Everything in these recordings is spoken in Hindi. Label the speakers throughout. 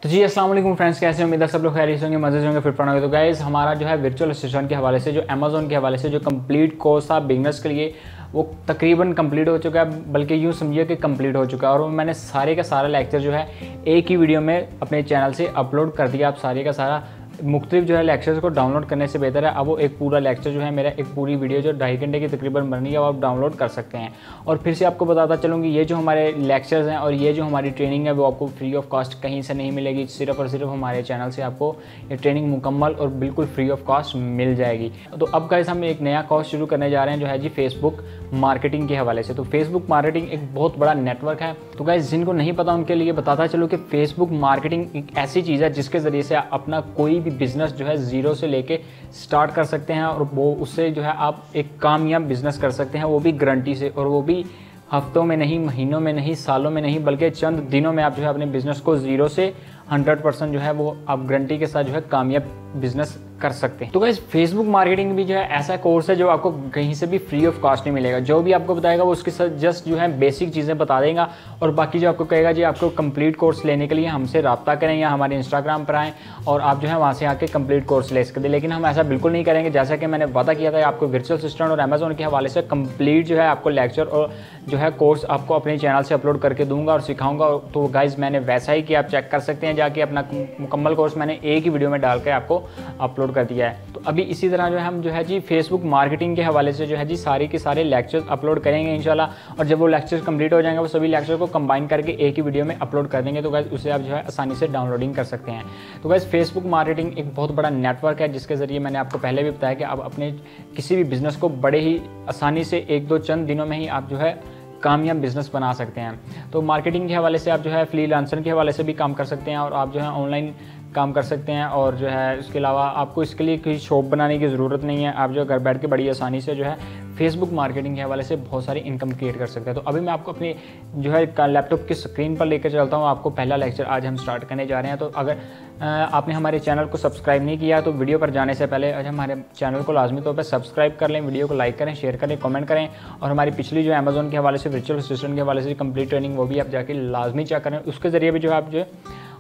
Speaker 1: तो जी अस्सलाम वालेकुम फ्रेंड्स, कैसे उम्मीद है सब लोग खैरियत होंगे, मजे होंगे, फिट होंगे। तो गाइस हमारा जो है वर्चुअल असिस्टेंट के हवाले से, जो अमेजोन के हवाले से जो कंप्लीट कोर्स था बिगनर्स के लिए, वो तकरीबन कंप्लीट हो चुका है, बल्कि यूँ समझिए कि कंप्लीट हो चुका है। और मैंने सारे का सारा लेक्चर जो है एक ही वीडियो में अपने चैनल से अपलोड कर दिया। आप सारे का सारा मुख्तलिफ जो है लेक्चर्स को डाउनलोड करने से बेहतर है अब वो एक पूरा लेक्चर जो है मेरा एक पूरी वीडियो जो 2.5 घंटे की तकरीबन बन रही है वो आप डाउनलोड कर सकते हैं। और फिर से आपको बताता चलूँगी, ये जो हमारे लेक्चर्स हैं और ये जो हमारी ट्रेनिंग है वो आपको फ्री ऑफ कॉस्ट कहीं से नहीं मिलेगी, सिर्फ और सिर्फ हमारे चैनल से आपको ये ट्रेनिंग मुकम्मल और बिल्कुल फ्री ऑफ कॉस्ट मिल जाएगी। तो अब गाइस हम एक नया कोर्स शुरू करने जा रहे हैं जो है जी फेसबुक मार्केटिंग के हवाले से। तो फेसबुक मार्केटिंग एक बहुत बड़ा नेटवर्क है। तो गाइस जिनको नहीं पता उनके लिए बताता चलूँ कि फेसबुक मार्केटिंग एक ऐसी चीज़ है जिसके ज़रिए से अपना कोई भी बिजनेस जो है ज़ीरो से लेके स्टार्ट कर सकते हैं और वो उससे जो है आप एक कामयाब बिजनेस कर सकते हैं, वो भी गारंटी से, और वो भी हफ्तों में नहीं, महीनों में नहीं, सालों में नहीं, बल्कि चंद दिनों में आप जो है अपने बिजनेस को ज़ीरो से 100% जो है वो आप गारंटी के साथ जो है कामयाब बिजनेस कर सकते हैं। तो गाइस फेसबुक मार्केटिंग भी जो है ऐसा कोर्स है जो आपको कहीं से भी फ्री ऑफ कॉस्ट नहीं मिलेगा। जो भी आपको बताएगा वो उसके साथ जस्ट जो है बेसिक चीज़ें बता देगा, और बाकी जो आपको कहेगा जी आपको कंप्लीट कोर्स लेने के लिए हमसे रब्ता करें या हमारे इंस्टाग्राम पर आएँ और आप जो है वहाँ से आके कंप्लीट कोर्स ले सकते हैं। लेकिन हम ऐसा बिल्कुल नहीं करेंगे। जैसा कि मैंने वादा किया था आपको वर्चुअल असिस्टेंट और अमेजोन के हवाले से कंप्लीट जो है आपको लेक्चर और जो है कोर्स आपको अपने चैनल से अपलोड करके दूंगा और सिखाऊंगा। तो गाइज मैंने वैसा ही किया, आप चेक कर सकते हैं जाके, अपना मुकम्मल कोर्स मैंने एक ही वीडियो में डाल के आपको अपलोड कर दिया है। तो अभी इसी तरह जो है हम जो है जी फेसबुक मार्केटिंग के हवाले से जो है जी सारे के सारे लेक्चर्स अपलोड करेंगे इंशाल्लाह। और जब वो लेक्चर्स कंप्लीट हो जाएंगे वो सभी लेक्चर को कंबाइन करके एक ही वीडियो में अपलोड कर देंगे। तो गाइज उसे आप जो है आसानी से डाउनलोडिंग कर सकते हैं। तो गाइज फेसबुक मार्केटिंग एक बहुत बड़ा नेटवर्क है जिसके ज़रिए मैंने आपको पहले भी बताया कि आप अपने किसी भी बिज़नेस को बड़े ही आसानी से एक दो चंद दिनों में ही आप जो है कामयाब बिजनेस बना सकते हैं। तो मार्केटिंग के हवाले से आप जो है फ्रीलांसर के हवाले से भी काम कर सकते हैं और आप जो है ऑनलाइन काम कर सकते हैं। और जो है इसके अलावा आपको इसके लिए कोई शॉप बनाने की ज़रूरत नहीं है, आप जो घर बैठ के बड़ी आसानी से जो है फेसबुक मार्केटिंग के हवाले से बहुत सारी इनकम क्रिएट कर सकते हैं। तो अभी मैं आपको अपनी जो है लैपटॉप की स्क्रीन पर लेकर चलता हूँ, आपको पहला लेक्चर आज हम स्टार्ट करने जा रहे हैं। तो अगर आपने हमारे चैनल को सब्सक्राइब नहीं किया तो वीडियो पर जाने से पहले आज हमारे चैनल को लाजमी तौर पर सब्सक्राइब कर लें, वीडियो को लाइक करें, शेयर करें, कमेंट करें। और हमारी पिछली जो अमेजोन के हवाले से वर्चुअल असिस्टेंट के हवाले से कंप्लीट ट्रेनिंग वो भी आप जाके लाजमी चेक करें। उसके ज़रिए भी जो है आप जो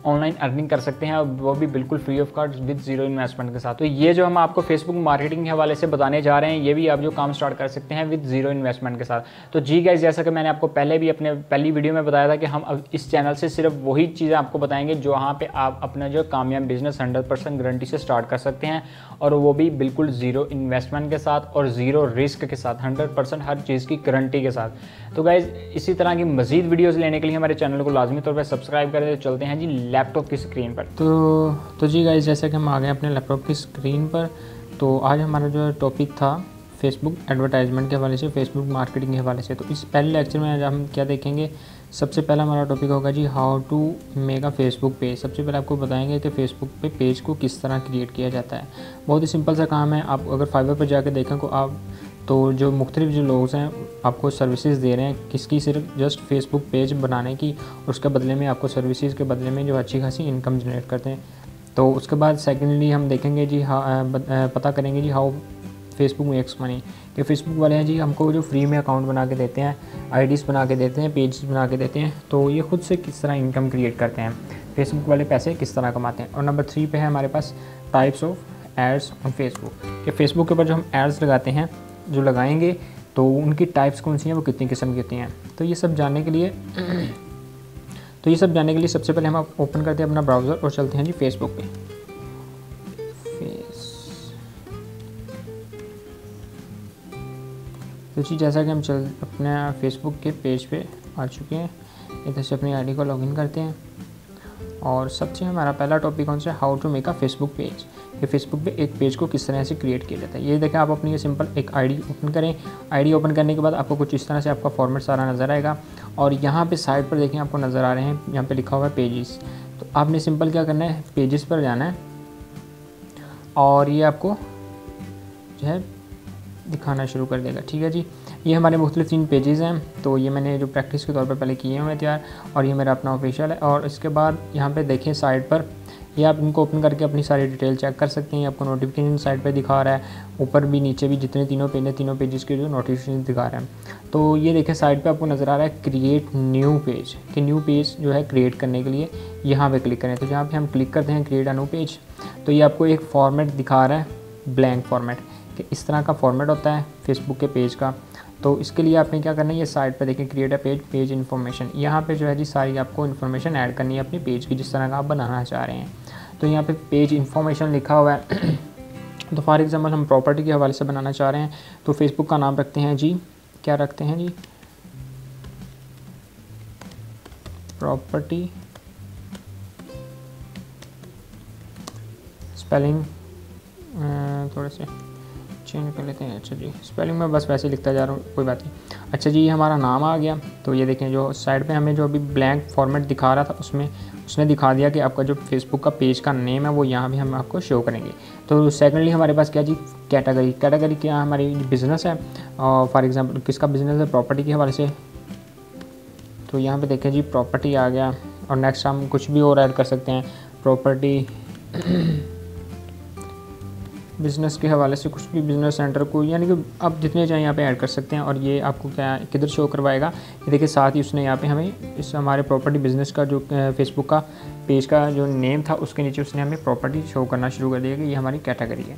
Speaker 1: ऑनलाइन अर्निंग कर सकते हैं और वो भी बिल्कुल free of cost with zero investment के साथ। तो ये जो हम आपको फेसबुक मार्केटिंग के हवाले से बताने जा रहे हैं ये भी आप जो काम स्टार्ट कर सकते हैं विद जीरो इन्वेस्टमेंट के साथ। तो जी गाइस, जैसा कि मैंने आपको पहले भी अपने पहली वीडियो में बताया था कि हम अब इस चैनल से सिर्फ वही चीज़ें आपको बताएंगे जो वहाँ पे आप अपना जो कामयाब बिजनेस 100% गारंटी से स्टार्ट कर सकते हैं, और वो भी बिल्कुल ज़ीरो इन्वेस्टमेंट के साथ और ज़ीरो रिस्क के साथ, 100% हर चीज़ की गारंटी के साथ। तो गाइस इसी तरह की मज़ीद वीडियोज़ लेने के लिए हमारे चैनल को लाजमी तौर पर सब्सक्राइब करें। तो चलते हैं जी लैपटॉप की स्क्रीन पर।
Speaker 2: तो जी गाइस, जैसे कि हम आ गए अपने लैपटॉप की स्क्रीन पर। तो आज हमारा जो टॉपिक था फेसबुक एडवर्टाइजमेंट के हवाले से, फेसबुक मार्केटिंग के हवाले से। तो इस पहले लेक्चर में आज हम क्या देखेंगे, सबसे पहला हमारा टॉपिक होगा जी how to make a Facebook page. सबसे पहले आपको बताएंगे कि फेसबुक पे पेज को किस तरह क्रिएट किया जाता है। बहुत ही सिंपल सा काम है। आप अगर फाइवर पर जाकर देखें तो जो मुख्तलिफ जो लोग हैं आपको सर्विसेज दे रहे हैं किसकी, सिर्फ जस्ट फेसबुक पेज बनाने की, और उसके बदले में आपको सर्विसेज के बदले में जो अच्छी खासी इनकम जनरेट करते हैं। तो उसके बाद सेकेंडली हम देखेंगे जी पता करेंगे जी हाउ फेसबुक मेक्स मनी। कि फेसबुक वाले हैं जी हमको जो फ्री में अकाउंट बना के देते हैं, आईडीज़ बना के देते हैं, पेज बना के देते हैं, तो ये खुद से किस तरह इनकम क्रिएट करते हैं, फेसबुक वाले पैसे किस तरह कमाते हैं। और नंबर 3 पे है हमारे पास types of ads on Facebook. कि फेसबुक के ऊपर जो हम एड्स लगाते हैं, जो लगाएंगे तो उनकी टाइप्स कौन सी हैं, वो कितनी किस्म की होती हैं। तो ये सब जानने के लिए सबसे पहले हम ओपन करते हैं अपना ब्राउज़र और चलते हैं जी फेसबुक पे। तो जी जैसा कि हम अपने फेसबुक के पेज पे आ चुके हैं, इधर से अपनी आईडी को लॉगिन करते हैं। और सबसे हमारा पहला टॉपिक कौन सा है, how to make a Facebook page. कि फेसबुक पे एक पेज को किस तरह से क्रिएट किया जाता है। ये देखें, आप अपनी ये सिंपल एक आईडी ओपन करें। आईडी ओपन करने के बाद आपको कुछ इस तरह से आपका फॉर्मेट सारा नज़र आएगा। और यहाँ पे साइड पर देखें आपको नज़र आ रहे हैं, यहाँ पे लिखा हुआ है पेजेस। तो आपने सिंपल क्या करना है, पेजेस पर जाना है और ये आपको जो है दिखाना शुरू कर देगा। ठीक है जी, ये हमारे मुख्तलिफ 3 पेजेज़ हैं। तो ये मैंने जो प्रैक्टिस के तौर पर पहले किए हुए हैं तैयार, और ये मेरा अपना ऑफिशियल है। और इसके बाद यहाँ पे देखें साइड पर, ये आप इनको ओपन करके अपनी सारी डिटेल चेक कर सकते हैं। आपको नोटिफिकेशन साइड पे दिखा रहा है, ऊपर भी नीचे भी जितने तीनों पेज हैं, तीनों पेजेस के जो नोटिफिकेशन दिखा रहा है। तो ये देखें साइड पे आपको नज़र आ रहा है क्रिएट न्यू पेज, कि न्यू पेज जो है क्रिएट करने के लिए यहाँ पे क्लिक करें। तो जहाँ पे हम क्लिक करते हैं क्रिएट अ न्यू पेज, तो ये आपको एक फॉर्मेट दिखा रहा है, ब्लैंक फॉर्मेट, कि इस तरह का फॉर्मेट होता है फेसबुक के पेज का। तो इसके लिए आपने क्या करना है, ये साइड पे देखें create a page, page information, यहाँ पे जो है जी सारी आपको इन्फॉर्मेशन ऐड करनी है अपने पेज की, जिस तरह का आप बनाना चाह रहे हैं। तो यहाँ पे पेज इन्फॉर्मेशन लिखा हुआ है। तो फॉर एग्जांपल हम प्रॉपर्टी के हवाले से बनाना चाह रहे हैं, तो फेसबुक का नाम रखते हैं जी, क्या रखते हैं जी, प्रॉपर्टी, स्पेलिंग थोड़े से चेंज कर लेते हैं। अच्छा जी, स्पेलिंग में बस वैसे लिखता जा रहा हूँ, कोई बात नहीं। अच्छा जी, ये हमारा नाम आ गया। तो ये देखें जो साइड पे हमें जो अभी ब्लैंक फॉर्मेट दिखा रहा था, उसमें उसने दिखा दिया कि आपका जो फेसबुक का पेज का नेम है वो यहाँ भी हम आपको शो करेंगे। तो सेकेंडली हमारे पास क्या जी, कैटेगरी, कैटेगरी क्या हमारी बिज़नेस है, और फॉर एग्जांपल किसका बिज़नेस है, प्रॉपर्टी के हवाले से। तो यहाँ पे देखें जी प्रॉपर्टी आ गया, और नेक्स्ट हम कुछ भी और ऐड कर सकते हैं, प्रॉपर्टी बिज़नेस के हवाले से कुछ भी, बिज़नेस सेंटर को, यानी कि आप जितने चाहें यहाँ पे ऐड कर सकते हैं। और ये आपको क्या किधर शो करवाएगा, ये देखिए साथ ही उसने यहाँ पे हमें इस हमारे प्रॉपर्टी बिज़नेस का जो फेसबुक का पेज का जो नेम था उसके नीचे उसने हमें प्रॉपर्टी शो करना शुरू कर दिया कि ये हमारी कैटेगरी है।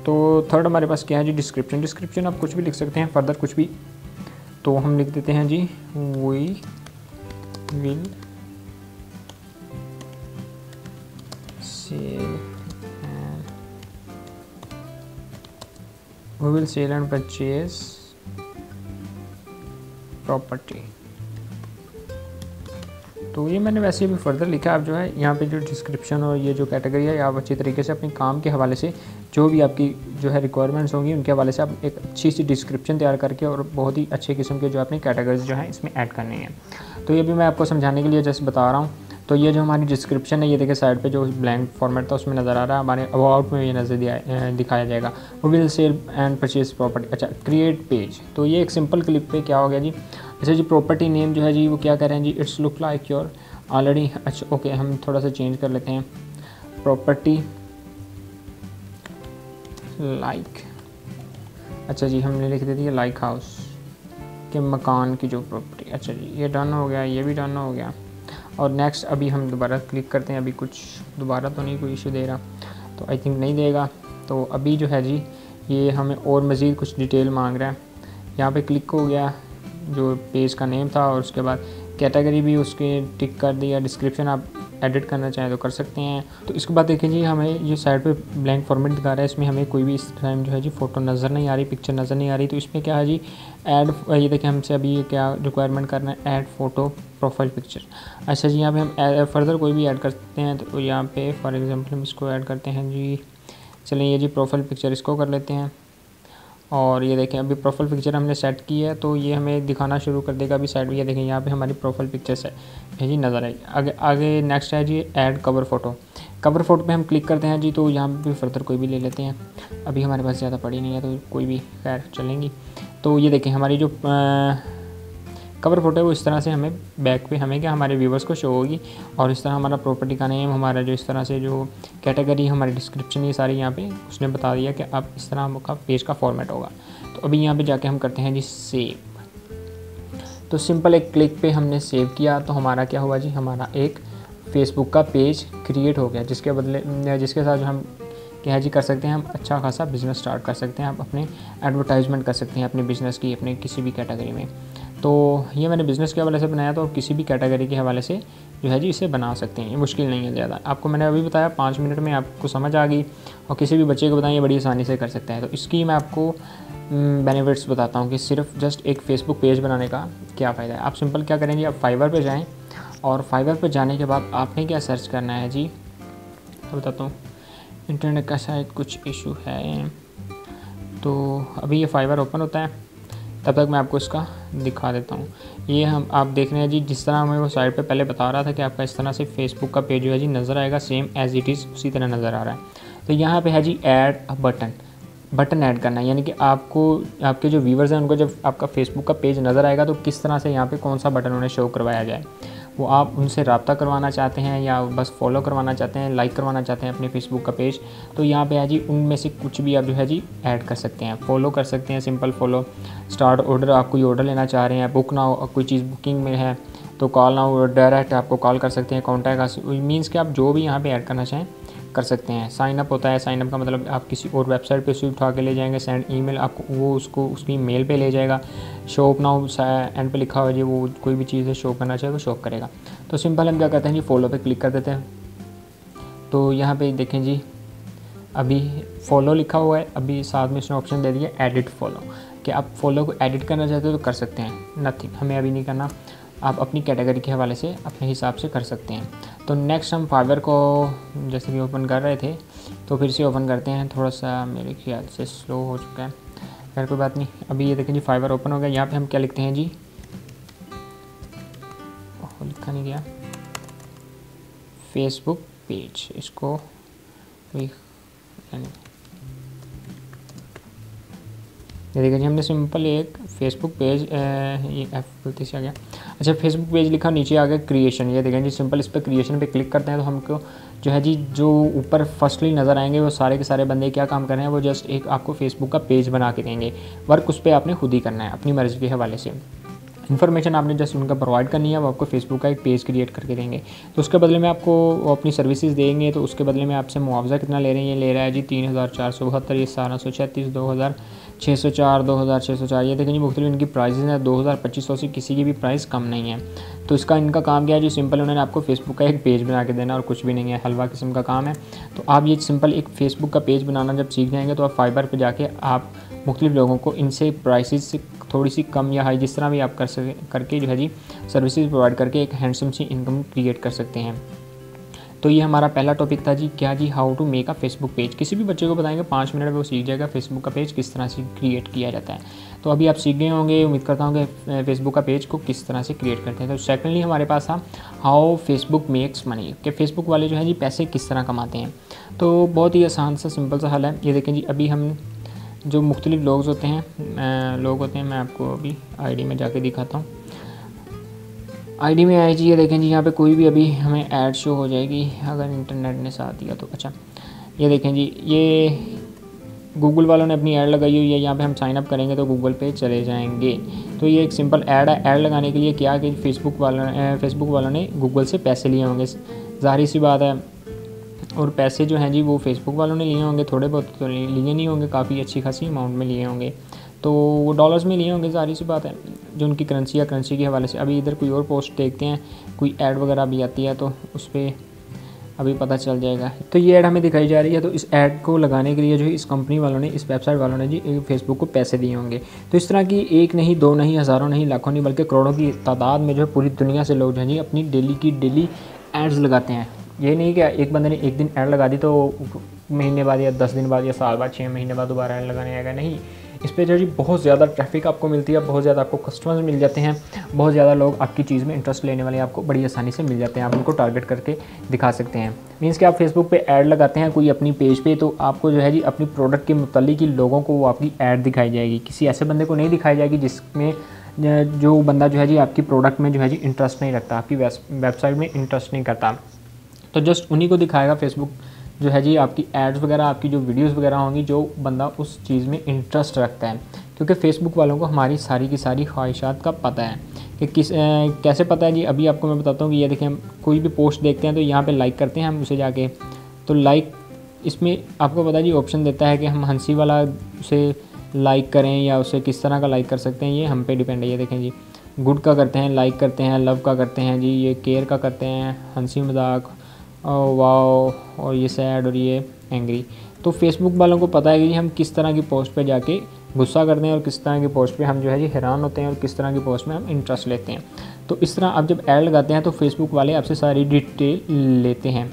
Speaker 2: तो थर्ड हमारे पास क्या है जी, डिस्क्रिप्शन। डिस्क्रिप्शन आप कुछ भी लिख सकते हैं, फर्दर कुछ भी। तो हम लिख देते हैं जी, we will sell and purchase property. तो ये मैंने वैसे भी फर्दर लिखा। आप जो है यहाँ पे जो डिस्क्रिप्शन और ये जो कैटेगरी है, आप अच्छी तरीके से अपने काम के हवाले से जो भी आपकी जो है रिक्वायरमेंट्स होंगी उनके हवाले से आप एक अच्छी सी डिस्क्रिप्शन तैयार करके और बहुत ही अच्छे किस्म के जो अपनी कैटेगरीज जो हैं इसमें ऐड करनी है। तो ये भी मैं आपको समझाने के लिए जस्ट बता रहा हूँ। तो ये जो हमारी डिस्क्रिप्शन है, ये देखिए साइड पे जो ब्लैंक फॉर्मेट था उसमें नज़र आ रहा है, हमारे अबाउट में ये नज़र दिखाया जाएगा, वो will sell and purchase property. अच्छा, क्रिएट पेज, तो ये एक सिंपल क्लिक पे क्या हो गया जी। अच्छा जी, प्रॉपर्टी नेम जो है जी वो क्या कह रहे हैं जी, it's look like your already. अच्छा ओके, हम थोड़ा सा चेंज कर लेते हैं, प्रॉपर्टी लाइक। अच्छा जी, हमने लिख देती है लाइक हाउस के मकान की जो प्रॉपर्टी। अच्छा जी, ये डन हो गया, ये भी डन हो गया। और नेक्स्ट अभी हम दोबारा क्लिक करते हैं, अभी कुछ दोबारा तो नहीं कोई इशू दे रहा, तो आई थिंक नहीं देगा। तो अभी जो है जी ये हमें और मज़ीद कुछ डिटेल मांग रहा है। यहाँ पे क्लिक हो गया, जो पेज का नेम था, और उसके बाद कैटेगरी भी उसके टिक कर दिया। डिस्क्रिप्शन आप एडिट करना चाहें तो कर सकते हैं। तो इसके बाद देखें जी, हमें ये साइड पे ब्लैंक फॉर्मेट दिखा रहा है, इसमें हमें कोई भी इस टाइम जो है जी फ़ोटो नज़र नहीं आ रही, पिक्चर नज़र नहीं आ रही। तो इसमें क्या है जी, ऐड, ये देखें हमसे अभी ये क्या रिक्वायरमेंट करना है, ऐड फ़ोटो प्रोफाइल पिक्चर। अच्छा जी, यहाँ पे हम फर्दर कोई भी ऐड कर सकते हैं। तो यहाँ पे फॉर एग्जांपल हम इसको ऐड करते हैं जी, चलें ये जी प्रोफाइल पिक्चर इसको कर लेते हैं। और ये देखें अभी प्रोफाइल पिक्चर हमने सेट की है, तो ये हमें दिखाना शुरू कर देगा अभी साइड में। ये देखें यहाँ पे हमारी प्रोफाइल पिक्चर्स है जी, नज़र आएगी। आगे नेक्स्ट है जी add cover photo. Cover photo पे हम क्लिक करते हैं जी, तो यहाँ पे फर्दर कोई भी ले लेते हैं। अभी हमारे पास ज़्यादा पड़ी नहीं है तो कोई भी खैर चलेंगी। तो ये देखें हमारी जो कवर फोटो है वो इस तरह से हमें बैक पे हमें क्या हमारे व्यूवर्स को शो होगी, और इस तरह हमारा प्रॉपर्टी का नेम, हमारा जो इस तरह से जो कैटेगरी, हमारी डिस्क्रिप्शन, ये सारी यहाँ पे उसने बता दिया कि अब इस तरह आपका पेज का फॉर्मेट होगा। तो अभी यहाँ पे जाके हम करते हैं जी सेव। तो सिंपल एक क्लिक पे हमने सेव किया, तो हमारा क्या हुआ जी, हमारा एक फेसबुक का पेज क्रिएट हो गया, जिसके साथ जो हम क्या जी कर सकते हैं, हम अच्छा खासा बिज़नेस स्टार्ट कर सकते हैं, आप अपने एडवर्टाइजमेंट कर सकते हैं अपने बिज़नेस की, अपने किसी भी कैटेगरी में। तो ये मैंने बिज़नेस के हवाले से बनाया, तो किसी भी कैटेगरी के हवाले से जो है जी इसे बना सकते हैं, ये मुश्किल नहीं है ज़्यादा। आपको मैंने अभी बताया 5 मिनट में आपको समझ आ गई, और किसी भी बच्चे को बताएं ये बड़ी आसानी से कर सकते हैं। तो इसकी मैं आपको बेनिफिट्स बताता हूँ कि सिर्फ जस्ट एक फ़ेसबुक पेज बनाने का क्या फ़ायदा है। आप सिंपल क्या करेंगे, आप फाइवर पे जाएँ, और फाइवर पे जाने के बाद आपने क्या सर्च करना है जी, तो बताता हूँ, इंटरनेट का शायद कुछ इशू है, तो अभी ये फाइवर ओपन होता है, तब तक मैं आपको इसका दिखा देता हूँ। ये हम आप देख रहे हैं जी, जिस तरह हमें वो साइड पे पहले बता रहा था कि आपका इस तरह से फेसबुक का पेज जो है जी नज़र आएगा, सेम एज़ इट इज़ उसी तरह नज़र आ रहा है। तो यहाँ पे है जी add a button, button add करना है, यानी कि आपको आपके जो व्यूवर्स हैं उनको जब आपका फेसबुक का पेज नज़र आएगा तो किस तरह से यहाँ पे कौन सा बटन उन्हें शो करवाया जाए। वो आप उनसे रब्ता करवाना चाहते हैं या बस फॉलो करवाना चाहते हैं, लाइक करवाना चाहते हैं अपने फेसबुक का पेज, तो यहाँ पे है जी उनमें से कुछ भी आप जो है जी ऐड कर सकते हैं। फॉलो कर सकते हैं, सिंपल फॉलो। स्टार्ट ऑर्डर, आप कोई ऑर्डर लेना चाह रहे हैं, बुक नाउ, कोई चीज़ बुकिंग में है तो कॉल नाउ, डायरेक्ट आपको कॉल कर सकते हैं, कॉन्टैक्ट मीन्स कि आप जो भी यहाँ पे ऐड करना चाहें कर सकते हैं। साइन अप होता है, साइन अप का मतलब आप किसी और वेबसाइट पे उसे उठा के ले जाएंगे, सेंड ईमेल, आपको वो उसको उसकी मेल पे ले जाएगा। शॉप नाउ एंड पे लिखा हुआ है जी, वो कोई भी चीज़ है शो करना चाहे वो शो करेगा। तो सिंपल हम क्या करते हैं जी, फॉलो पे क्लिक कर देते हैं। तो यहाँ पे देखें जी अभी फॉलो लिखा हुआ है, अभी साथ में इसने ऑप्शन दे दिया एडिट फॉलो, कि आप फॉलो को एडिट करना चाहते हो तो कर सकते हैं। नथिंग, हमें अभी नहीं करना, आप अपनी कैटेगरी के हवाले से अपने हिसाब से कर सकते हैं। तो नेक्स्ट हम फाइवर को जैसे कि ओपन कर रहे थे तो फिर से ओपन करते हैं। थोड़ा सा मेरे ख्याल से स्लो हो चुका है, खैर कोई बात नहीं। अभी ये देखें जी फाइवर ओपन हो गया। यहाँ पे हम क्या लिखते हैं जी, लिखा नहीं गया, फेसबुक पेज, इसको ये देखिए जी हमने सिंपल एक फेसबुक पेज, ये एफ गलती से आ गया, अच्छा फेसबुक पेज लिखा, नीचे आ गया क्रिएशन। ये देखें जी सिंपल इस पर क्रिएशन पे क्लिक करते हैं तो हमको जो है जी जो ऊपर फर्स्टली नज़र आएंगे वो सारे के सारे बंदे क्या काम कर रहे हैं, वो जस्ट एक आपको फेसबुक का पेज बना के देंगे। वर्क उस पर आपने खुद ही करना है अपनी मर्ज़ी के हवाले से। इन्फॉर्मेशन आपने जस्ट उनका प्रोवाइड करनी है, वो आपको फेसबुक का एक पेज क्रिएट करके देंगे। तो उसके बदले में आपको वो अपनी सर्विसेज देंगे, तो उसके बदले में आपसे मुआवजा कितना ले रहे हैं, ये ले रहा है जी 3472, ये 1736, 2604, 2604। ये देखें जी मुख्तलिफ इनकी प्राइसेस हैं, 2000-2500 से किसी की भी प्राइस कम नहीं है। तो इसका इनका काम क्या है जी, सिंपल उन्होंने आपको फेसबुक का एक पेज बना के देना और कुछ भी नहीं है, हलवा किस्म का काम है। तो आप ये सिंपल एक फेसबुक का पेज बनाना जब सीख जाएंगे तो आप फाइबर पर जाके आप मुख्तलिफ लोगों को इनसे प्राइसेस से थोड़ी सी कम या हाई जिस तरह भी आप कर सके करके जो है जी सर्विसेज प्रोवाइड करके एक हैंडसम सी इनकम क्रिएट कर सकते हैं। तो ये हमारा पहला टॉपिक था जी, क्या जी, how to make a Facebook page. किसी भी बच्चे को बताएंगे 5 मिनट में वो सीख जाएगा फेसबुक का पेज किस तरह से क्रिएट किया जाता है। तो अभी आप सीख गए होंगे, उम्मीद करता हूँ कि फेसबुक का पेज को किस तरह से क्रिएट करते हैं। तो सेकेंडली हमारे पास था हाउ फेसबुक मेक्स मनी, कि फेसबुक वाले जो है जी पैसे किस तरह कमाते हैं। तो बहुत ही आसान सा सिंपल सा हल है। ये देखें जी अभी हम जो मुख्तलिफ लोग होते हैं मैं आपको अभी आईडी में जाके दिखाता हूँ। आईडी में आए जी, ये देखें जी यहाँ पे कोई भी अभी हमें ऐड शो हो जाएगी अगर इंटरनेट ने साथ दिया तो। अच्छा ये देखें जी, ये गूगल वालों ने अपनी ऐड लगाई हुई है, यहाँ पे हम साइन अप करेंगे तो गूगल पे चले जाएंगे। तो ये एक सिंपल ऐड है। ऐड लगाने के लिए क्या कि फेसबुक वालों ने गूगल से पैसे लिए होंगे, ज़ाहिर सी बात है। और पैसे जो हैं जी वो फेसबुक वालों ने लिए होंगे, थोड़े बहुत तो लिए नहीं होंगे, काफ़ी अच्छी खासी अमाउंट में लिए होंगे। तो वो डॉलर्स में लिए होंगे, ज़ाहिर सी बात है, जो उनकी करेंसी या करेंसी के हवाले से। अभी इधर कोई और पोस्ट देखते हैं, कोई ऐड वगैरह भी आती है तो उस पर अभी पता चल जाएगा। तो ये ऐड हमें दिखाई जा रही है। तो इस ऐड को लगाने के लिए जो है इस कंपनी वालों ने, इस वेबसाइट वालों ने जी फेसबुक को पैसे दिए होंगे। तो इस तरह की एक नहीं, दो नहीं, हज़ारों नहीं, लाखों नहीं, बल्कि करोड़ों की तादाद में जो है पूरी दुनिया से लोग जो हैं जी अपनी डेली एड्स लगाते हैं। ये नहीं कि एक बंदे ने एक दिन ऐड लगा दी तो महीने बाद या 10 दिन बाद या साल बाद 6 महीने बाद दोबारा ऐड लगाने आएगा, नहीं। इस पर जो जी बहुत ज़्यादा ट्रैफिक आपको मिलती है, बहुत ज़्यादा आपको कस्टमर्स मिल जाते हैं, बहुत ज़्यादा लोग आपकी चीज़ में इंटरेस्ट लेने वाले आपको बड़ी आसानी से मिल जाते हैं। आप उनको टारगेट करके दिखा सकते हैं। मीन्स कि आप फेसबुक पे ऐड लगाते हैं कोई अपनी पेज पे, तो आपको जो है जी अपनी प्रोडक्ट के मुतालिक ही लोगों को वो आपकी ऐड दिखाई जाएगी। किसी ऐसे बंदे को नहीं दिखाई जाएगी जिसमें जो बंदा जो है जी आपकी प्रोडक्ट में जो है जी इंटरेस्ट नहीं रखता, आपकी वेबसाइट में इंटरेस्ट नहीं करता। तो जस्ट उन्हीं को दिखाएगा फेसबुक जो है जी आपकी एड्स वगैरह, आपकी जो वीडियोस वगैरह होंगी, जो बंदा उस चीज़ में इंटरेस्ट रखता है। क्योंकि फेसबुक वालों को हमारी सारी की सारी ख्वाहिशात का पता है कि कैसे पता है जी। अभी आपको मैं बताता हूँ कि ये देखें, हम कोई भी पोस्ट देखते हैं तो यहाँ पे लाइक करते हैं हम उसे जाके, तो लाइक इसमें आपको पता है जी ऑप्शन देता है कि हम हंसी वाला उसे लाइक करें या उसे किस तरह का लाइक कर सकते हैं, ये हम पे डिपेंड है। ये देखें जी, गुड का करते हैं, लाइक करते हैं, लव का करते हैं जी, ये केयर का करते हैं, हंसी मजाक, वाओ, और ये सैड, और ये एंग्री। तो फेसबुक वालों को पता है कि हम किस तरह की पोस्ट पे जाके गुस्सा करते हैं और किस तरह की पोस्ट पे हम जो है जी हैरान होते हैं और किस तरह की पोस्ट में हम इंटरेस्ट लेते हैं। तो इस तरह आप जब ऐड लगाते हैं तो फेसबुक वाले आपसे सारी डिटेल लेते हैं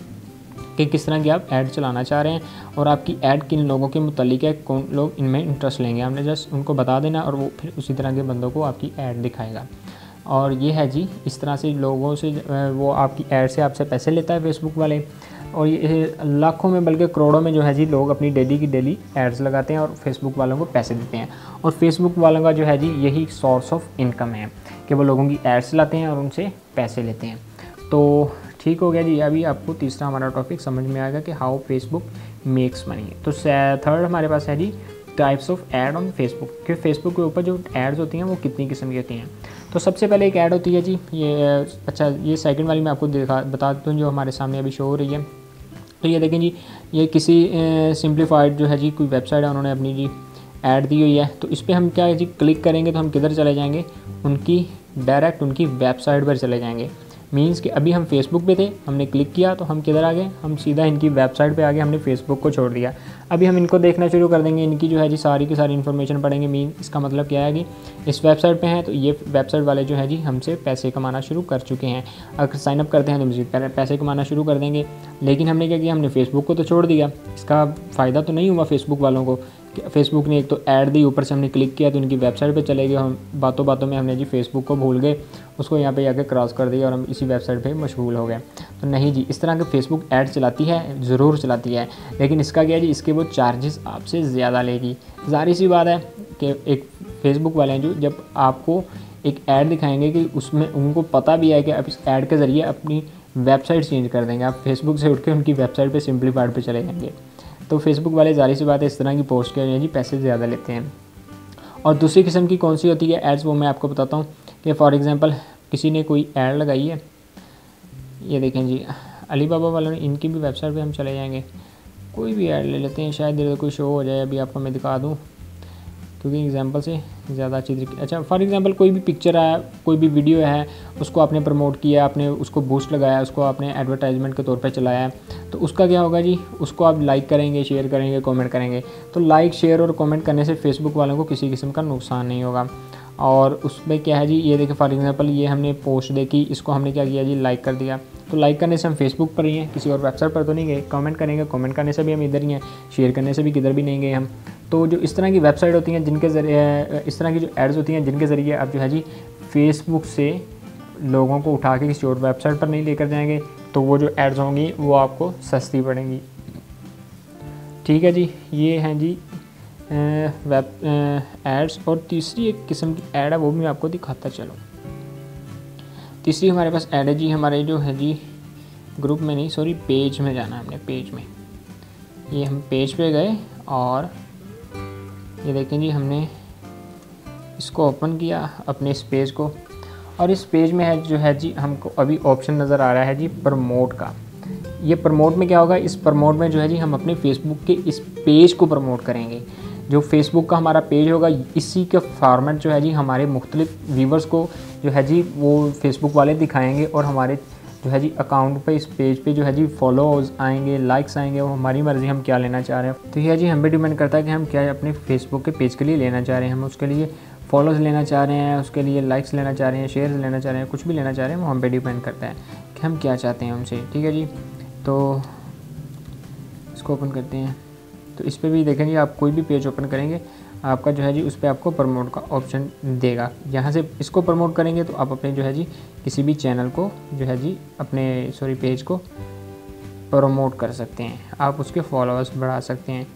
Speaker 2: कि किस तरह की आप ऐड चलाना चाह रहे हैं और आपकी ऐड किन लोगों के मुतालिक है, कौन लोग इनमें इंटरेस्ट लेंगे। हमने जस्ट उनको बता देना और वो फिर उसी तरह के बंदों को आपकी ऐड दिखाएगा। और ये है जी, इस तरह से लोगों से वो आपकी ऐड से आपसे पैसे लेता है फेसबुक वाले। और ये लाखों में बल्कि करोड़ों में जो है जी लोग अपनी डेली की डेली एड्स लगाते हैं और फेसबुक वालों को पैसे देते हैं। और फेसबुक वालों का जो है जी यही सोर्स ऑफ इनकम है कि वो लोगों की एड्स लाते हैं और उनसे पैसे लेते हैं। तो ठीक हो गया जी। अभी आपको तीसरा हमारा टॉपिक समझ में आएगा कि हाउ फेसबुक मेक्स मनी। तो थर्ड हमारे पास है जी types of ad on Facebook, कि फेसबुक के ऊपर जो एड्स होती हैं वो कितनी किस्म की होती हैं। तो सबसे पहले एक ऐड होती है जी ये सेकंड वाली मैं आपको बता देता हूँ जो हमारे सामने अभी शो हो रही है। तो ये देखें जी, ये किसी सिंप्लीफाइड जो है जी कोई वेबसाइट है, उन्होंने अपनी जी ऐड दी हुई है। तो इस पर हम क्या है जी क्लिक करेंगे तो हम किधर चले जाएंगे, उनकी डायरेक्ट उनकी वेबसाइट पर चले जाएंगे। मींस कि अभी हम फेसबुक पे थे, हमने क्लिक किया तो हम किधर आ गए, हम सीधा इनकी वेबसाइट पे आ गए, हमने फेसबुक को छोड़ दिया। अभी हम इनको देखना शुरू कर देंगे, इनकी जो है जी सारी की सारी इन्फॉर्मेशन पढ़ेंगे। मीन इसका मतलब क्या है कि इस वेबसाइट पे हैं तो ये वेबसाइट वाले जो है जी हमसे पैसे कमाना शुरू कर चुके हैं। अगर साइनअप करते हैं तो मज़ीद पैसे कमाना शुरू कर देंगे। लेकिन हमने क्या किया, हमने फेसबुक को तो छोड़ दिया। इसका फ़ायदा तो नहीं हुआ फेसबुक वालों को। फेसबुक ने एक तो ऐड दी, ऊपर से हमने क्लिक किया तो उनकी वेबसाइट पे चले गए। हम बातों बातों में हमने जी फेसबुक को भूल गए, उसको यहाँ पे आके क्रॉस कर दिया और हम इसी वेबसाइट पे मशगूल हो गए। तो नहीं जी, इस तरह के फेसबुक ऐड चलाती है, ज़रूर चलाती है, लेकिन इसका क्या है जी, इसके वो चार्जेस आपसे ज़्यादा लेगी। ज़ाहिर सी बात है कि एक फेसबुक वाले हैं जो जब आपको एक ऐड दिखाएंगे कि उसमें उनको पता भी है कि आप इस ऐड के ज़रिए अपनी वेबसाइट चेंज कर देंगे, आप फेसबुक से उठ के उनकी वेबसाइट पर सिंप्लीफाइड पर चले जाएंगे। तो फेसबुक वाले ज़ाहिर सी बात है इस तरह की पोस्ट के जी पैसे ज़्यादा लेते हैं। और दूसरी किस्म की कौन सी होती है एड्स, वो मैं आपको बताता हूँ कि फॉर एग्ज़ाम्पल किसी ने कोई ऐड लगाई है, ये देखें जी अली बाबा वालों ने, इनकी भी वेबसाइट पे हम चले जाएंगे, कोई भी ऐड ले लेते हैं, शायद इधर कोई शो हो जाए। अभी आपको मैं दिखा दूँ क्योंकि एग्जांपल से ज़्यादा अच्छी तरीके। अच्छा, फॉर एग्जांपल कोई भी पिक्चर है, कोई भी वीडियो है, उसको आपने प्रमोट किया, आपने उसको बूस्ट लगाया, उसको आपने एडवर्टाइजमेंट के तौर पे चलाया है, तो उसका क्या होगा जी, उसको आप लाइक करेंगे, शेयर करेंगे, कमेंट करेंगे। तो लाइक, शेयर और कमेंट करने से फेसबुक वालों को किसी किस्म का नुकसान नहीं होगा। और उसमें क्या है जी, ये देखिए फॉर एग्जांपल ये हमने पोस्ट देखी, इसको हमने क्या किया जी लाइक कर दिया। तो लाइक करने से हम फेसबुक पर ही हैं, किसी और वेबसाइट पर तो नहीं गए। कमेंट करेंगे, कमेंट करने से भी हम इधर ही हैं, शेयर करने से भी किधर भी नहीं गए हम। तो जो इस तरह की वेबसाइट होती हैं जिनके ज़रिए, इस तरह की जो एड्स होती हैं जिनके ज़रिए आप जो है जी फेसबुक से लोगों को उठा के किसी और वेबसाइट पर नहीं लेकर जाएंगे, तो वो जो एड्स होंगी वो आपको सस्ती पड़ेंगी। ठीक है जी, ये हैं जी वेब एड्स। और तीसरी एक किस्म की ऐड है, वो भी मैं आपको दिखाता चलो। तीसरी हमारे पास ऐड है जी, हमारे जो है जी ग्रुप में नहीं, सॉरी पेज में जाना है हमने, पेज में। ये हम पेज पे गए और ये देखें जी हमने इसको ओपन किया अपने इस पेज को, और इस पेज में है जो है जी हमको अभी ऑप्शन नज़र आ रहा है जी प्रमोट का। ये प्रमोट में क्या होगा, इस प्रमोट में जो है जी हम अपने फेसबुक के इस पेज को प्रमोट करेंगे। जो फेसबुक का हमारा पेज होगा, इसी का फॉर्मेट जो है जी हमारे मुख्तलिफ व्यूवर्स को जो है जी वो फेसबुक वाले दिखाएंगे, और हमारे जो है जी अकाउंट पे इस पेज पे जो है जी फॉलोअर्स आएंगे, लाइक्स आएंगे, वो हमारी मर्ज़ी हम क्या लेना चाह रहे हैं। तो यह जी हम पे डिपेंड करता है कि हम क्या अपने फेसबुक के पेज के लिए लेना चाह रहे हैं। हम उसके लिए फॉलोअर्स लेना चाह रहे हैं, उसके लिए लाइक्स लेना चाह रहे हैं, शेयर्स लेना चाह रहे हैं, कुछ भी लेना चाह रहे हैं, वो हम पे डिपेंड करता है कि हम क्या चाहते हैं उनसे। ठीक है जी, तो इसको ओपन करते हैं। तो इस पर भी देखेंगे, आप कोई भी पेज ओपन करेंगे आपका जो है जी उस पर आपको प्रमोट का ऑप्शन देगा। यहाँ से इसको प्रमोट करेंगे तो आप अपने जो है जी किसी भी चैनल को जो है जी अपने पेज को प्रमोट कर सकते हैं, आप उसके फॉलोअर्स बढ़ा सकते हैं।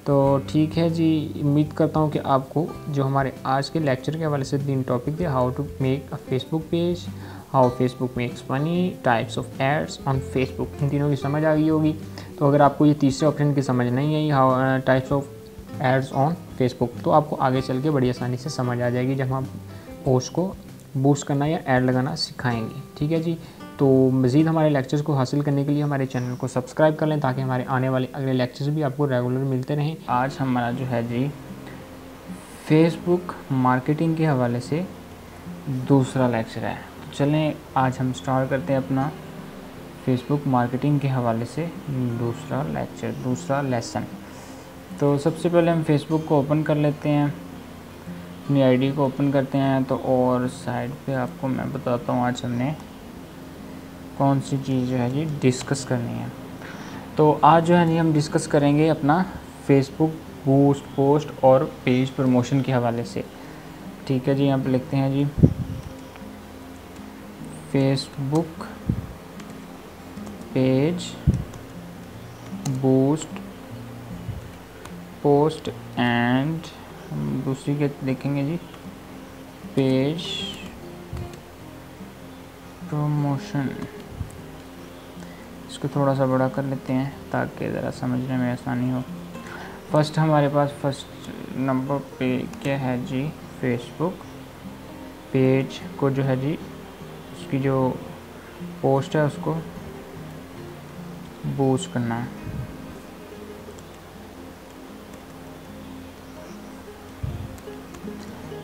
Speaker 2: तो ठीक है जी, उम्मीद करता हूँ कि आपको जो हमारे आज के लेक्चर के हवाले से 3 टॉपिक थे, how to make a Facebook page, how Facebook makes money, types of ads on Facebook, इन तीनों की समझ आ गई होगी। तो अगर आपको ये तीसरे ऑप्शन की समझ नहीं आई, how types of ads on Facebook, तो आपको आगे चल के बड़ी आसानी से समझ आ जाएगी जब हम पोस्ट को बूस्ट करना या ऐड लगाना सिखाएंगे। ठीक है जी, तो मज़ीद हमारे लेक्चर्स को हासिल करने के लिए हमारे चैनल को सब्सक्राइब कर लें ताकि हमारे आने वाले अगले लेक्चर्स भी आपको रेगुलर मिलते रहें। आज हमारा जो है जी फेसबुक मार्केटिंग के हवाले से दूसरा लेक्चर है। तो चलें आज हम स्टार्ट करते हैं अपना फेसबुक मार्केटिंग के हवाले से दूसरा लेक्चर, दूसरा लेसन। तो सबसे पहले हम फेसबुक को ओपन कर लेते हैं, अपनी आईडी को ओपन करते हैं। तो और साइड पे आपको मैं बताता हूँ आज हमने कौन सी चीज़ जो है जी डिस्कस करनी है। तो आज जो है जी हम डिस्कस करेंगे अपना फेसबुक बूस्ट, पोस्ट और पेज प्रमोशन के हवाले से। ठीक है जी, यहाँ पे लिखते हैं जी Facebook page
Speaker 1: boost post and दूसरी के देखेंगे जी पेज प्रमोशन। इसको थोड़ा सा बड़ा कर लेते हैं ताकि ज़रा समझने में आसानी हो। फर्स्ट हमारे पास फर्स्ट नंबर पे क्या है जी, फेसबुक पेज को जो है जी उसकी जो पोस्ट है उसको बूस्ट करना है।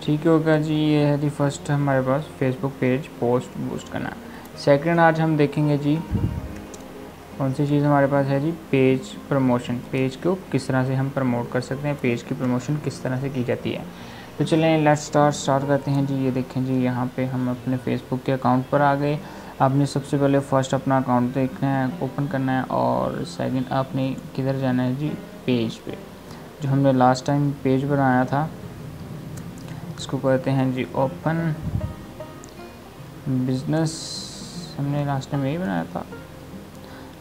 Speaker 1: ठीक होगा जी, ये है जी फर्स्ट हमारे पास फेसबुक पेज पोस्ट बूस्ट करना। सेकंड आज हम देखेंगे जी कौन सी चीज़ हमारे पास है जी, पेज प्रमोशन। पेज को किस तरह से हम प्रमोट कर सकते हैं, पेज की प्रमोशन किस तरह से की जाती है। तो चलें लेट्स स्टार्ट करते हैं जी। ये देखें जी, यहाँ पे हम अपने फेसबुक के अकाउंट पर आ गए। आपने सबसे पहले फर्स्ट अपना अकाउंट देखना है, ओपन करना है, और सेकंड आपने किधर जाना है जी, पेज पे। जो हमने लास्ट टाइम पेज बनाया था इसको कहते हैं जी ओपन बिजनेस। हमने लास्ट टाइम यही बनाया था,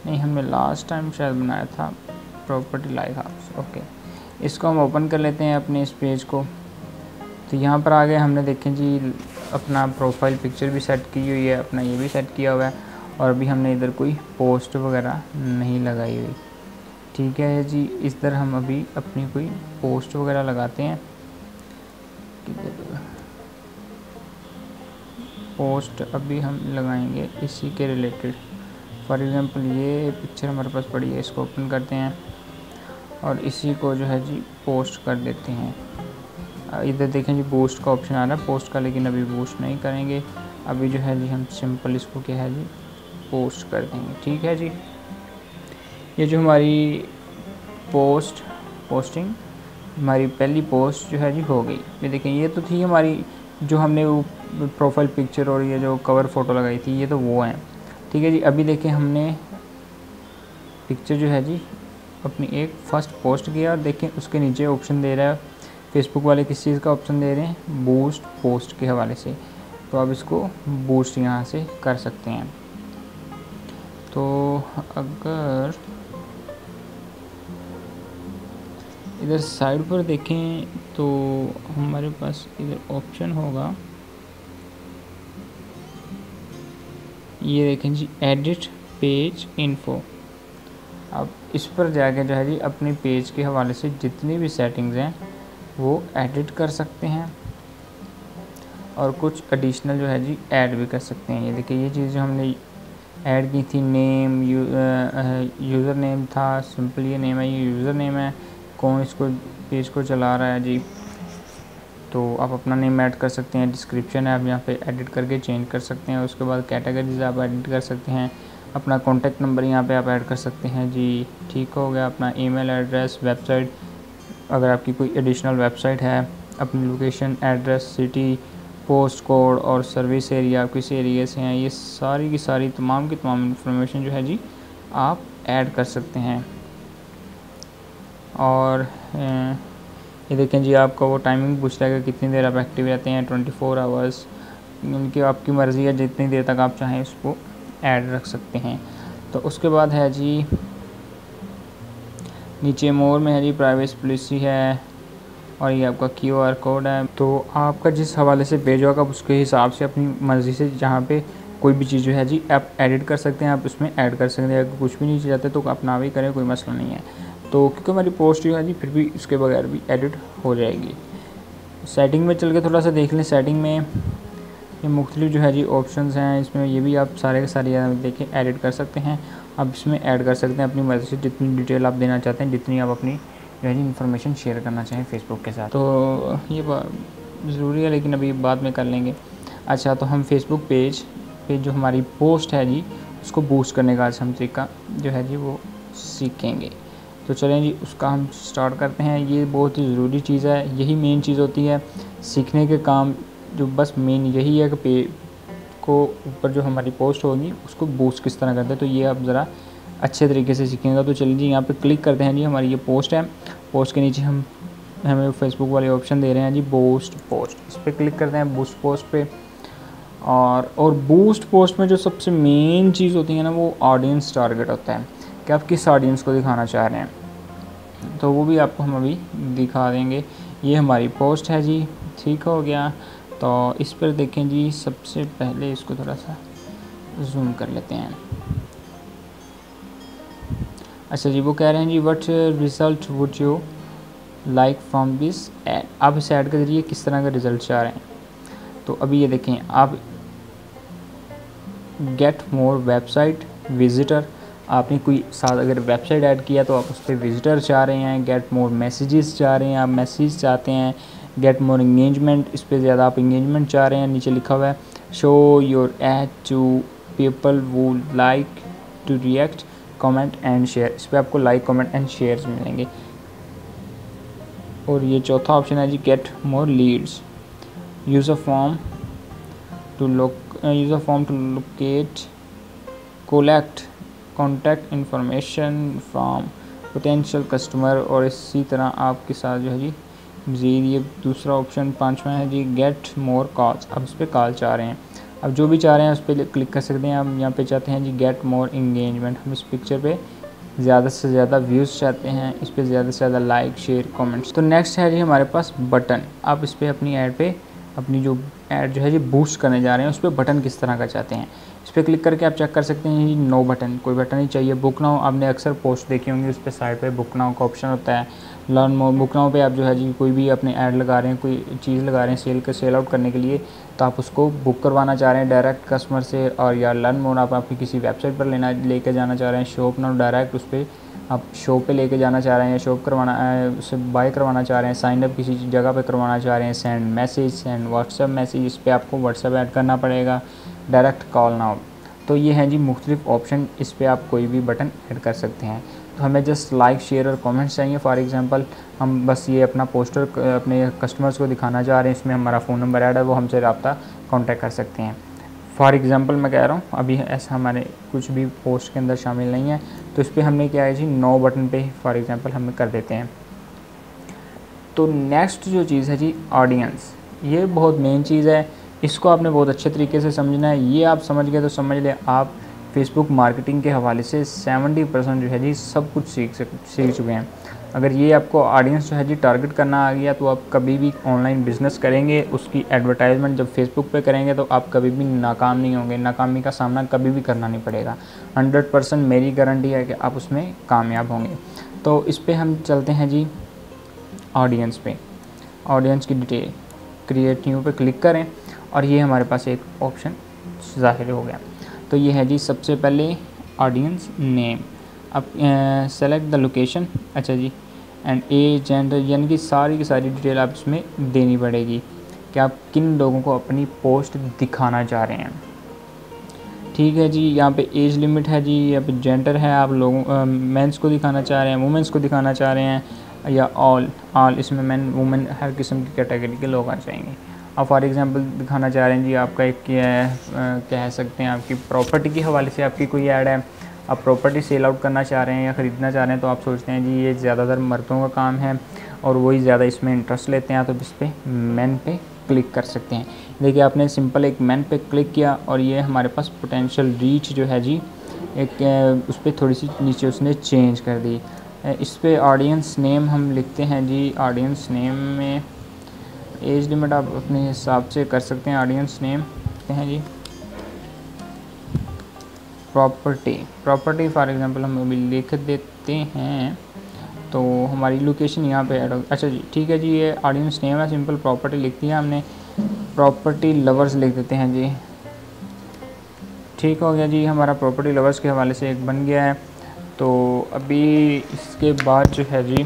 Speaker 1: नहीं हमने लास्ट टाइम शायद बनाया था प्रॉपर्टी लाइट हाउस। ओके, इसको हम ओपन कर लेते हैं अपने इस पेज को। तो यहाँ पर आगे हमने देखें जी अपना प्रोफाइल पिक्चर भी सेट की हुई है, अपना ये भी सेट किया हुआ है, और अभी हमने इधर कोई पोस्ट वगैरह नहीं लगाई हुई। ठीक है जी, इस तरह हम अभी अपनी कोई पोस्ट वगैरह लगाते हैं। पोस्ट अभी हम लगाएंगे इसी के रिलेटेड। फॉर एग्ज़ाम्पल ये पिक्चर हमारे पास पड़ी है, इसको ओपन करते हैं और इसी को जो है जी पोस्ट कर देते हैं। इधर देखें जी बूस्ट का ऑप्शन आ रहा है पोस्ट का, लेकिन अभी बूस्ट नहीं करेंगे। अभी जो है जी हम सिंपल इसको क्या है जी पोस्ट कर देंगे। ठीक है जी, ये जो हमारी पोस्टिंग हमारी पहली पोस्ट जो है जी हो गई। ये देखें, ये तो थी हमारी जो हमने वो प्रोफाइल पिक्चर और ये जो कवर फ़ोटो लगाई थी, ये तो वो हैं। ठीक है जी, अभी देखें हमने पिक्चर जो है जी अपनी एक फ़र्स्ट पोस्ट किया, और देखें उसके नीचे ऑप्शन दे रहा है फेसबुक वाले किस चीज़ का ऑप्शन दे रहे हैं, बूस्ट पोस्ट के हवाले से। तो अब इसको बूस्ट यहाँ से कर सकते हैं। तो अगर इधर साइड पर देखें तो हमारे पास इधर ऑप्शन होगा, ये देखें जी एडिट पेज इन्फो। अब इस पर जाके जो है जी अपने पेज के हवाले से जितनी भी सेटिंग्स हैं वो एडिट कर सकते हैं, और कुछ एडिशनल जो है जी ऐड भी कर सकते हैं। ये देखिए, ये चीज़ जो हमने ऐड की थी, नेम यूज़र नेम था, सिंपल ये नेम है, ये यूज़र नेम है, कौन इसको पेज को चला रहा है जी, तो आप अपना नेम ऐड कर सकते हैं। डिस्क्रिप्शन है आप यहाँ पे एडिट करके चेंज कर सकते हैं। उसके बाद कैटेगरीज आप एडिट कर सकते हैं। अपना कॉन्टैक्ट नंबर यहाँ पे आप ऐड कर सकते हैं जी। ठीक हो गया, अपना ईमेल एड्रेस, वेबसाइट, अगर आपकी कोई एडिशनल वेबसाइट है, अपनी location, address, city, post code और सर्विस एरिया, आप किस एरिया से हैं, ये सारी की सारी तमाम की तमाम इन्फॉर्मेशन जो है जी आप ऐड कर सकते हैं। और ये देखें जी आपका वो टाइमिंग पूछ रहा है कि कितनी देर आप एक्टिव रहते हैं, 24 आवर्स, इनकी आपकी मर्ज़ी है, जितनी देर तक आप चाहें उसको ऐड रख सकते हैं। तो उसके बाद है जी नीचे मोर में है जी प्राइवेसी पॉलिसी है, और ये आपका QR कोड है। तो आपका जिस हवाले से पेज होगा आप उसके हिसाब से अपनी मर्ज़ी से जहाँ पे कोई भी चीज़ जो है जी आप एडिट कर सकते हैं, आप उसमें ऐड कर सकते हैं। अगर कुछ भी नहीं चाहते तो आप ना भी करें, कोई मसला नहीं है। तो क्योंकि हमारी पोस्ट जो है जी फिर भी इसके बगैर भी एडिट हो जाएगी। सेटिंग में चल के थोड़ा सा देख लें। सेटिंग में ये मुख्तलिफ जो है जी ऑप्शंस हैं, इसमें ये भी आप सारे के सारे देखें एडिट कर सकते हैं। आप इसमें ऐड कर सकते हैं अपनी मर्ज़ी से जितनी डिटेल आप देना चाहते हैं, जितनी आप अपनी जो है जी इन्फॉर्मेशन शेयर करना चाहें फेसबुक के साथ। तो ये ज़रूरी है, लेकिन अभी बाद में कर लेंगे। अच्छा, तो हम फेसबुक पेज पे जो हमारी पोस्ट है जी उसको बूस्ट करने का आज हम तरीका जो है जी वो सीखेंगे। तो चलें जी उसका हम स्टार्ट करते हैं। ये बहुत ही ज़रूरी चीज़ है, यही मेन चीज़ होती है सीखने के काम, जो बस मेन यही है कि पेज को ऊपर जो हमारी पोस्ट होगी उसको बूस्ट किस तरह करते हैं। तो ये आप ज़रा अच्छे तरीके से सीखेंगे। तो चलिए जी यहाँ पे क्लिक करते हैं जी, हमारी ये पोस्ट है, पोस्ट के नीचे हमें फेसबुक वाले ऑप्शन दे रहे हैं जी बूस्ट पोस्ट, इस पर क्लिक करते हैं बूस्ट पोस्ट पे। और बूस्ट पोस्ट में जो सबसे मेन चीज़ होती है ना वो ऑडियंस टारगेट होता है
Speaker 2: कि आप किस ऑडियंस को दिखाना चाह रहे हैं, तो वो भी आपको हम अभी दिखा देंगे। ये हमारी पोस्ट है जी, ठीक हो गया। तो इस पर देखें जी, सबसे पहले इसको थोड़ा सा जूम कर लेते हैं। अच्छा जी, वो कह रहे हैं जी what result would you like from this ad. आप इस ऐड के ज़रिए किस तरह का रिज़ल्ट चाह रहे हैं। तो अभी ये देखें, आप गेट मोर वेबसाइट विज़िटर, आपने कोई साथ अगर वेबसाइट ऐड किया तो आप उस पर विज़िटर चाह रहे हैं। गेट मोर मैसेजेस चाह रहे हैं, आप मैसेज चाहते हैं। गेट मोर इंगेजमेंट, इस पर ज़्यादा आप इंगेजमेंट चाह रहे हैं। नीचे लिखा हुआ है show your ad to people who like to react comment and share, इस पर आपको लाइक कमेंट एंड शेयर्स मिलेंगे। और ये चौथा ऑप्शन है जी get more leads, use a form to locate collect contact information from potential customer. और इसी तरह आपके साथ जो है जी मज़ीद ये दूसरा ऑप्शन 5वां है जी गेट मोर कॉल्स, अब इस पर कॉल चाह रहे हैं। अब जो भी चाह रहे हैं उस पर क्लिक कर सकते हैं। हम यहाँ पे चाहते हैं जी गेट मोर इंगेजमेंट, हम इस पिक्चर पे ज़्यादा से ज़्यादा व्यूज़ चाहते हैं, इस पर ज़्यादा से ज़्यादा लाइक शेयर कमेंट्स। तो नेक्स्ट है जी हमारे पास बटन, आप इस पर अपनी ऐड पे अपनी जो ऐड जो है जी बूस्ट करने जा रहे हैं उस पर बटन किस तरह का चाहते हैं। इस पर क्लिक करके आप चेक कर सकते हैं जी नो बटन, कोई बटन ही चाहिए। बुक नाउ, आपने अक्सर पोस्ट देखी होंगी, उस पर साइड पे बुक नाउ का ऑप्शन होता है। लर्न मोर, बुक नाउ पे आप जो है जी कोई भी अपने ऐड लगा रहे हैं, कोई चीज़ लगा रहे हैं सेल आउट करने के लिए, तो आप उसको बुक करवाना चाह रहे हैं डायरेक्ट कस्टमर से। और या लर्न मोर आप अपनी किसी वेबसाइट पर लेके जाना चाह रहे हैं। शॉप नाउ डायरेक्ट उस पर आप शॉप पे लेके जाना चाह रहे हैं, शॉप करवाना उससे बाय करवाना चाह रहे हैं, साइन अप किसी जगह पे करवाना चाह रहे हैं, send message, send WhatsApp message, इस पर आपको व्हाट्सएप ऐड करना पड़ेगा, डायरेक्ट कॉल नाउ। तो ये हैं जी मुख्तलिफ ऑप्शन, इस पर आप कोई भी बटन ऐड कर सकते हैं। तो हमें जस्ट लाइक शेयर और कमेंट्स चाहिए। फॉर एग्जांपल हम बस ये अपना पोस्टर अपने कस्टमर्स को दिखाना चाह रहे हैं, इसमें हमारा फ़ोन नंबर ऐड है, वो हमसे रब्ता कॉन्टैक्ट कर सकते हैं। फॉर एग्ज़ाम्पल मैं कह रहा हूँ, अभी ऐसा हमारे कुछ भी पोस्ट के अंदर शामिल नहीं है, तो इस पर हमने क्या है जी नो बटन पे फॉर एग्ज़ाम्पल हमें कर देते हैं। तो नेक्स्ट जो चीज़ है जी ऑडियंस, ये बहुत मेन चीज़ है, इसको आपने बहुत अच्छे तरीके से समझना है। ये आप समझ गए तो समझ लें आप फेसबुक मार्केटिंग के हवाले से 70% जो है जी सब कुछ सीख चुके हैं। अगर ये आपको ऑडियंस जो है जी टारगेट करना आ गया तो आप कभी भी ऑनलाइन बिज़नेस करेंगे, उसकी एडवर्टाइजमेंट जब फेसबुक पे करेंगे तो आप कभी भी नाकाम नहीं होंगे, नाकामी का सामना कभी भी करना नहीं पड़ेगा। 100% मेरी गारंटी है कि आप उसमें कामयाब होंगे। तो इस पर हम चलते हैं जी ऑडियंस पे, ऑडियंस की डिटेल, क्रिएट न्यू पे क्लिक करें और ये हमारे पास एक ऑप्शन ज़ाहिर हो गया। तो ये है जी सबसे पहले ऑडियंस नेम, अब सेलेक्ट द लोकेशन, अच्छा जी, एंड एज जेंडर, यानी कि सारी की सारी डिटेल आप इसमें देनी पड़ेगी कि आप किन लोगों को अपनी पोस्ट दिखाना चाह रहे हैं। ठीक है जी, यहाँ पे एज लिमिट है जी, यहाँ पे जेंडर है, आप लोगों मेंस को दिखाना चाह रहे हैं, वुमेंस को दिखाना चाह रहे हैं, या ऑल, इसमें मैन वुमेन हर किस्म की कैटेगरी के लोग आ जाएंगे। आप फॉर एग्जांपल दिखाना चाह रहे हैं जी आपका एक कह सकते हैं आपकी प्रॉपर्टी के हवाले से आपकी कोई ऐड है, आप प्रॉपर्टी सेल आउट करना चाह रहे हैं या ख़रीदना चाह रहे हैं, तो आप सोचते हैं जी ये ज़्यादातर मर्दों का काम है और वही ज़्यादा इसमें इंटरेस्ट लेते हैं, तो इस पर मैन पे क्लिक कर सकते हैं। देखिए आपने सिंपल एक मैन पे क्लिक किया और ये हमारे पास पोटेंशियल रीच जो है जी एक उस पर थोड़ी सी नीचे उसने चेंज कर दी। इस पर ऑडियंस नेम हम लिखते हैं जी, ऑडियंस नेम में एज लिमिट आप अपने हिसाब से कर सकते हैं। ऑडियंस नेम लिखते हैं जी प्रॉपर्टी फॉर एग्जांपल हम अभी लिख देते हैं, तो हमारी लोकेशन यहाँ पे ऐड हो। अच्छा जी ठीक है जी, ये ऑडियंस नेम है, सिंपल प्रॉपर्टी लिख दिया हमने, प्रॉपर्टी लवर्स लिख देते हैं जी। ठीक हो गया जी, हमारा प्रॉपर्टी लवर्स के हवाले से एक बन गया है। तो अभी इसके बाद जो है जी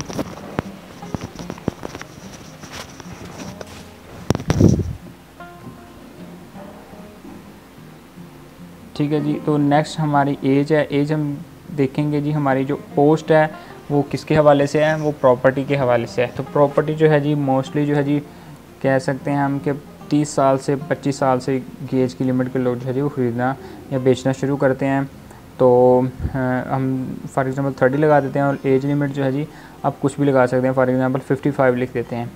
Speaker 2: ठीक है जी, तो नेक्स्ट हमारी एज है। एज हम देखेंगे जी, हमारी जो पोस्ट है वो किसके हवाले से है, वो प्रॉपर्टी के हवाले से है। तो प्रॉपर्टी जो है जी मोस्टली जो है जी कह सकते हैं हम कि 30 साल से 25 साल से की एज की लिमिट के लोग जो है जी वो ख़रीदना या बेचना शुरू करते हैं। तो हम फॉर एग्ज़ाम्पल 30 लगा देते हैं और एज लिमिट जो है जी आप कुछ भी लगा सकते हैं। फॉर एग्ज़ाम्पल 55 लिख देते हैं।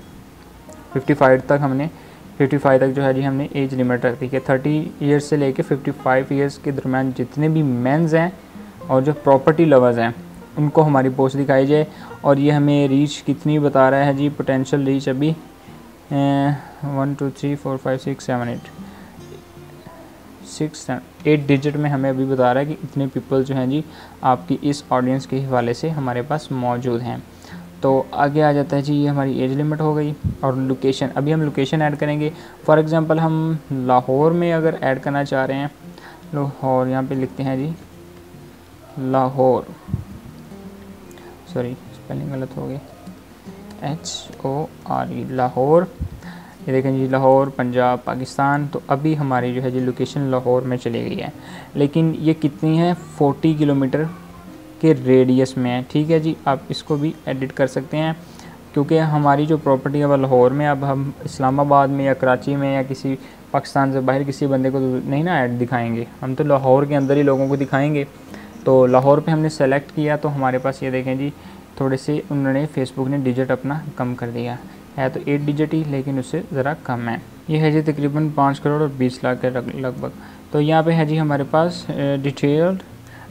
Speaker 2: 55 तक जो है जी हमने एज लिमिट रख दी कि 30 ईयर्स से लेके 55 ईयर्स के दरम्यान जितने भी मेंस हैं
Speaker 1: और जो प्रॉपर्टी लवर्स हैं उनको हमारी पोस्ट दिखाई जाए। और ये हमें रीच कितनी बता रहा है जी, पोटेंशियल रीच अभी 1 2 3 4 5 6 7 8 डिजिट में हमें अभी बता रहा है कि इतने पीपल जो हैं जी आपकी इस ऑडियंस के हवाले से हमारे पास मौजूद हैं। तो आगे आ जाता है जी, ये हमारी एज लिमिट हो गई। और लोकेशन, अभी हम लोकेशन ऐड करेंगे। फॉर एग्ज़ाम्पल हम लाहौर में अगर ऐड करना चाह रहे हैं, लाहौर यहाँ पे लिखते हैं जी लाहौर, सॉरी स्पेलिंग गलत हो गई, HORE लाहौर। ये देखें जी लाहौर पंजाब पाकिस्तान। तो अभी हमारी जो है जी लोकेशन लाहौर में चली गई है, लेकिन ये कितनी है 40 किलोमीटर के रेडियस में है। ठीक है जी, आप इसको भी एडिट कर सकते हैं क्योंकि हमारी जो प्रॉपर्टी है वह लाहौर में। अब हम इस्लामाबाद में या कराची में या किसी पाकिस्तान से बाहर किसी बंदे को तो नहीं ना ऐड दिखाएंगे, हम तो लाहौर के अंदर ही लोगों को दिखाएंगे। तो लाहौर पे हमने सेलेक्ट किया तो हमारे पास ये देखें जी थोड़े से उन्होंने फेसबुक ने डिजिट अपना कम कर दिया है, तो 8 डिजिट ही, लेकिन उससे ज़रा कम है। ये है जी तकरीबन 5 करोड़ और 20 लाख के लगभग। तो यहाँ पे है जी हमारे पास डिटेल्ड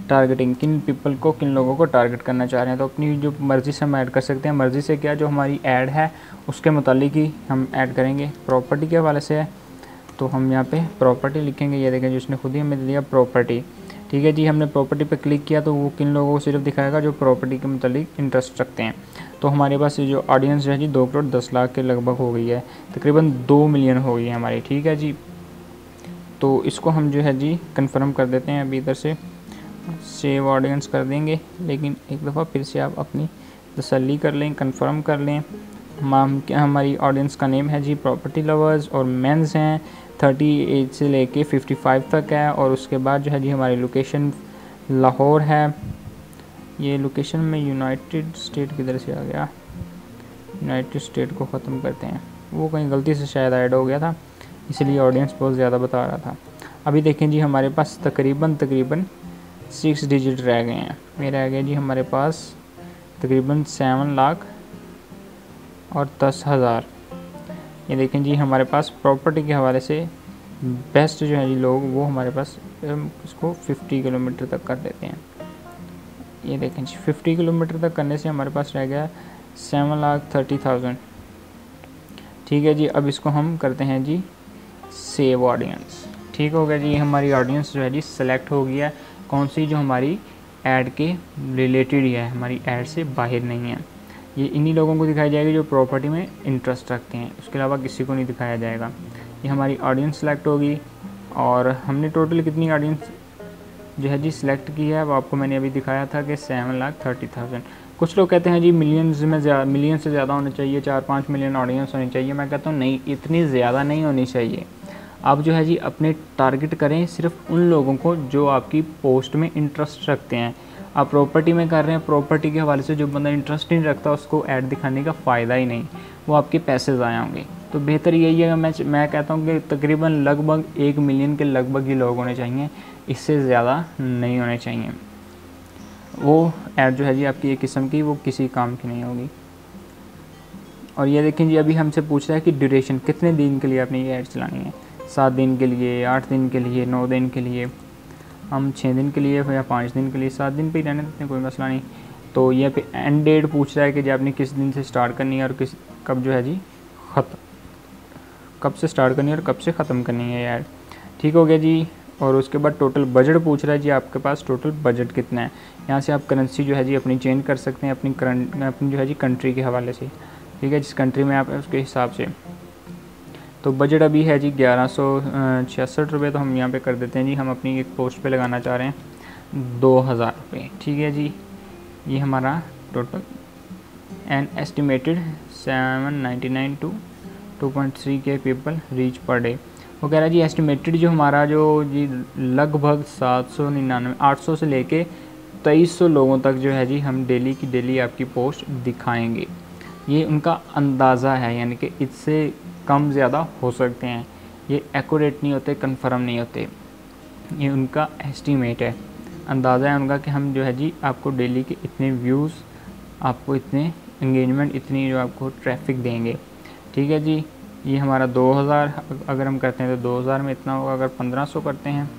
Speaker 1: टारगेटिंग, किन पीपल को, किन लोगों को टारगेट करना चाह रहे हैं। तो अपनी जो मर्ज़ी से हम ऐड कर सकते हैं। मर्ज़ी से क्या, जो हमारी ऐड है उसके मुतालिक ही हम ऐड करेंगे। प्रॉपर्टी के हवाले से है तो हम यहाँ पे प्रॉपर्टी लिखेंगे। ये देखें जिसने खुद ही हमें दिया प्रॉपर्टी। ठीक है जी, हमने प्रॉपर्टी पे क्लिक किया तो वो किन लोगों को सिर्फ दिखाएगा जो प्रॉपर्टी के मुतालिक इंटरेस्ट रखते हैं। तो हमारे पास ये जो ऑडियंस है जी 2 करोड़ 10 लाख के लगभग हो गई है, तकरीबन 2 मिलियन हो गई है हमारी। ठीक है जी, तो इसको हम जो है जी कंफर्म कर देते हैं। अभी इधर से सेव ऑडियंस कर देंगे, लेकिन एक दफ़ा फिर से आप अपनी तसल्ली कर लें, कंफर्म कर लें। हमारी ऑडियंस का नेम है जी प्रॉपर्टी लवर्स और मेंस हैं 30 एज से लेके 55 तक है। और उसके बाद जो है जी हमारी लोकेशन लाहौर है। ये लोकेशन में यूनाइटेड स्टेट किधर से आ गया, यूनाइटेड स्टेट को ख़त्म करते हैं, वो कहीं गलती से शायद ऐड हो गया था इसलिए ऑडियंस बहुत ज़्यादा बता रहा था। अभी देखें जी हमारे पास तकरीबन 6 डिजिट रह गए हैं। ये रह गए जी हमारे पास तकरीबन 7 लाख और 10,000। ये देखें जी हमारे पास प्रॉपर्टी के हवाले से बेस्ट जो है जी लोग वो हमारे पास इसको 50 किलोमीटर तक कर देते हैं। ये देखें जी 50 किलोमीटर तक करने से हमारे पास रह गया 7,30,000। ठीक है जी, अब इसको हम करते हैं जी सेव ऑडियंस। ठीक हो गया जी, हमारी ऑडियंस जो है जी सेलेक्ट हो गया, कौन सी जो हमारी ऐड के रिलेटेड है, हमारी ऐड से बाहर नहीं है। ये इन्हीं लोगों को दिखाई जाएगी जो प्रॉपर्टी में इंटरेस्ट रखते हैं, उसके अलावा किसी को नहीं दिखाया जाएगा। ये हमारी ऑडियंस सेलेक्ट होगी और हमने टोटल कितनी ऑडियंस जो है जी सिलेक्ट की है वो आपको मैंने अभी दिखाया था कि 7,30,000। कुछ लोग कहते हैं जी मिलियन से ज़्यादा होने चाहिए, 4-5 मिलियन ऑडियंस होनी चाहिए। मैं कहता हूँ नहीं, इतनी ज़्यादा नहीं होनी चाहिए। आप जो है जी अपने टारगेट करें सिर्फ उन लोगों को जो आपकी पोस्ट में इंटरेस्ट रखते हैं। आप प्रॉपर्टी में कर रहे हैं, प्रॉपर्टी के हवाले से जो बंदा इंटरेस्ट नहीं रखता उसको ऐड दिखाने का फ़ायदा ही नहीं, वो आपके पैसे ज़ाया होंगे। तो बेहतर यही है, मैं कहता हूँ कि तकरीबन लगभग 1 मिलियन के लगभग ही लोग होने चाहिए, इससे ज़्यादा नहीं होने चाहिए। वो ऐड जो है जी आपकी एक किस्म की वो किसी काम की नहीं होगी। और ये देखें जी अभी हमसे पूछ रहा है कि ड्यूरेशन कितने दिन के लिए आपने ये ऐड चलानी है, 7 दिन के लिए, 8 दिन के लिए, 9 दिन के लिए। हम 6 दिन के लिए या 5 दिन के लिए, 7 दिन पे ही रहने देते हैं, कोई मसला नहीं। तो ये पे एंड डेट पूछ रहा है कि जी आपने किस दिन से स्टार्ट करनी है और कब जो है जी कब से स्टार्ट करनी है और कब से ख़त्म करनी है ऐड। ठीक हो गया जी। और उसके बाद टोटल बजट पूछ रहा है जी आपके पास टोटल बजट कितना है। यहाँ से आप करेंसी जो है जी अपनी चेंज कर सकते हैं अपनी जो है जी कंट्री के हवाले से। ठीक है, जिस कंट्री में आप उसके हिसाब से। तो बजट अभी है जी 1166 रुपये, तो हम यहाँ पे कर देते हैं जी। हम अपनी एक पोस्ट पे लगाना चाह रहे हैं 2,000 रुपये। ठीक है जी, ये हमारा टोटल एंड एस्टिमेटेड 799 to 2.3 के पीपल रीच पर डे। वो कह रहा है जी एस्टिमेटेड जो हमारा जो जी लगभग 800 से लेके 2300 लोगों तक जो है जी हम डेली की डेली आपकी पोस्ट दिखाएंगे। ये उनका अंदाज़ा है, यानी कि इससे कम ज़्यादा हो सकते हैं। ये एक्यूरेट नहीं होते, कंफर्म नहीं होते, ये उनका एस्टीमेट है, अंदाज़ा है उनका कि हम जो है जी आपको डेली के इतने व्यूज़, आपको इतने एंगेजमेंट, इतनी जो आपको ट्रैफिक देंगे। ठीक है जी, ये हमारा 2000 अगर हम करते हैं तो 2000 में इतना होगा। अगर 1500 करते हैं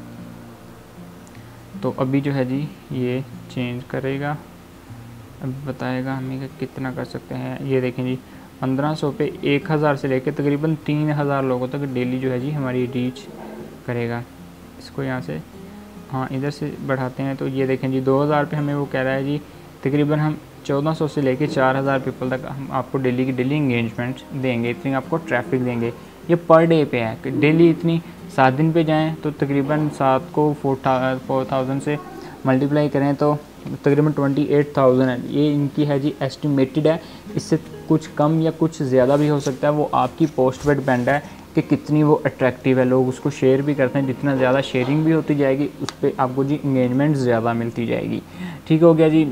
Speaker 1: तो अभी जो है जी ये चेंज करेगा, अभी बताएगा हमें कि कितना कर सकते हैं। ये देखें जी 1500 पे 1000 से लेकर तकरीबन 3000 लोगों तक डेली जो है जी हमारी रीच करेगा। इसको यहाँ से हाँ इधर से बढ़ाते हैं तो ये देखें जी 2000 पे हमें वो कह रहा है जी तकरीबन हम 1400 से लेकर 4000 पीपल तक हम आपको डेली की डेली इंगेजमेंट देंगे, इतनी आपको ट्रैफिक देंगे। ये पर डे पे है कि डेली इतनी 7 दिन पे जाएं तो तकरीबन 7 को 4000 से मल्टीप्लाई करें तो तकरीबन 28,000 है। ये इनकी है जी एस्टिमेटेड है, इससे कुछ कम या कुछ ज़्यादा भी हो सकता है, वो आपकी पोस्ट पे डिपेंड है कि कितनी वो अट्रैक्टिव है। लोग उसको शेयर भी करते हैं, जितना ज़्यादा शेयरिंग भी होती जाएगी उस पर आपको जी इंगेजमेंट ज़्यादा मिलती जाएगी। ठीक हो गया जी,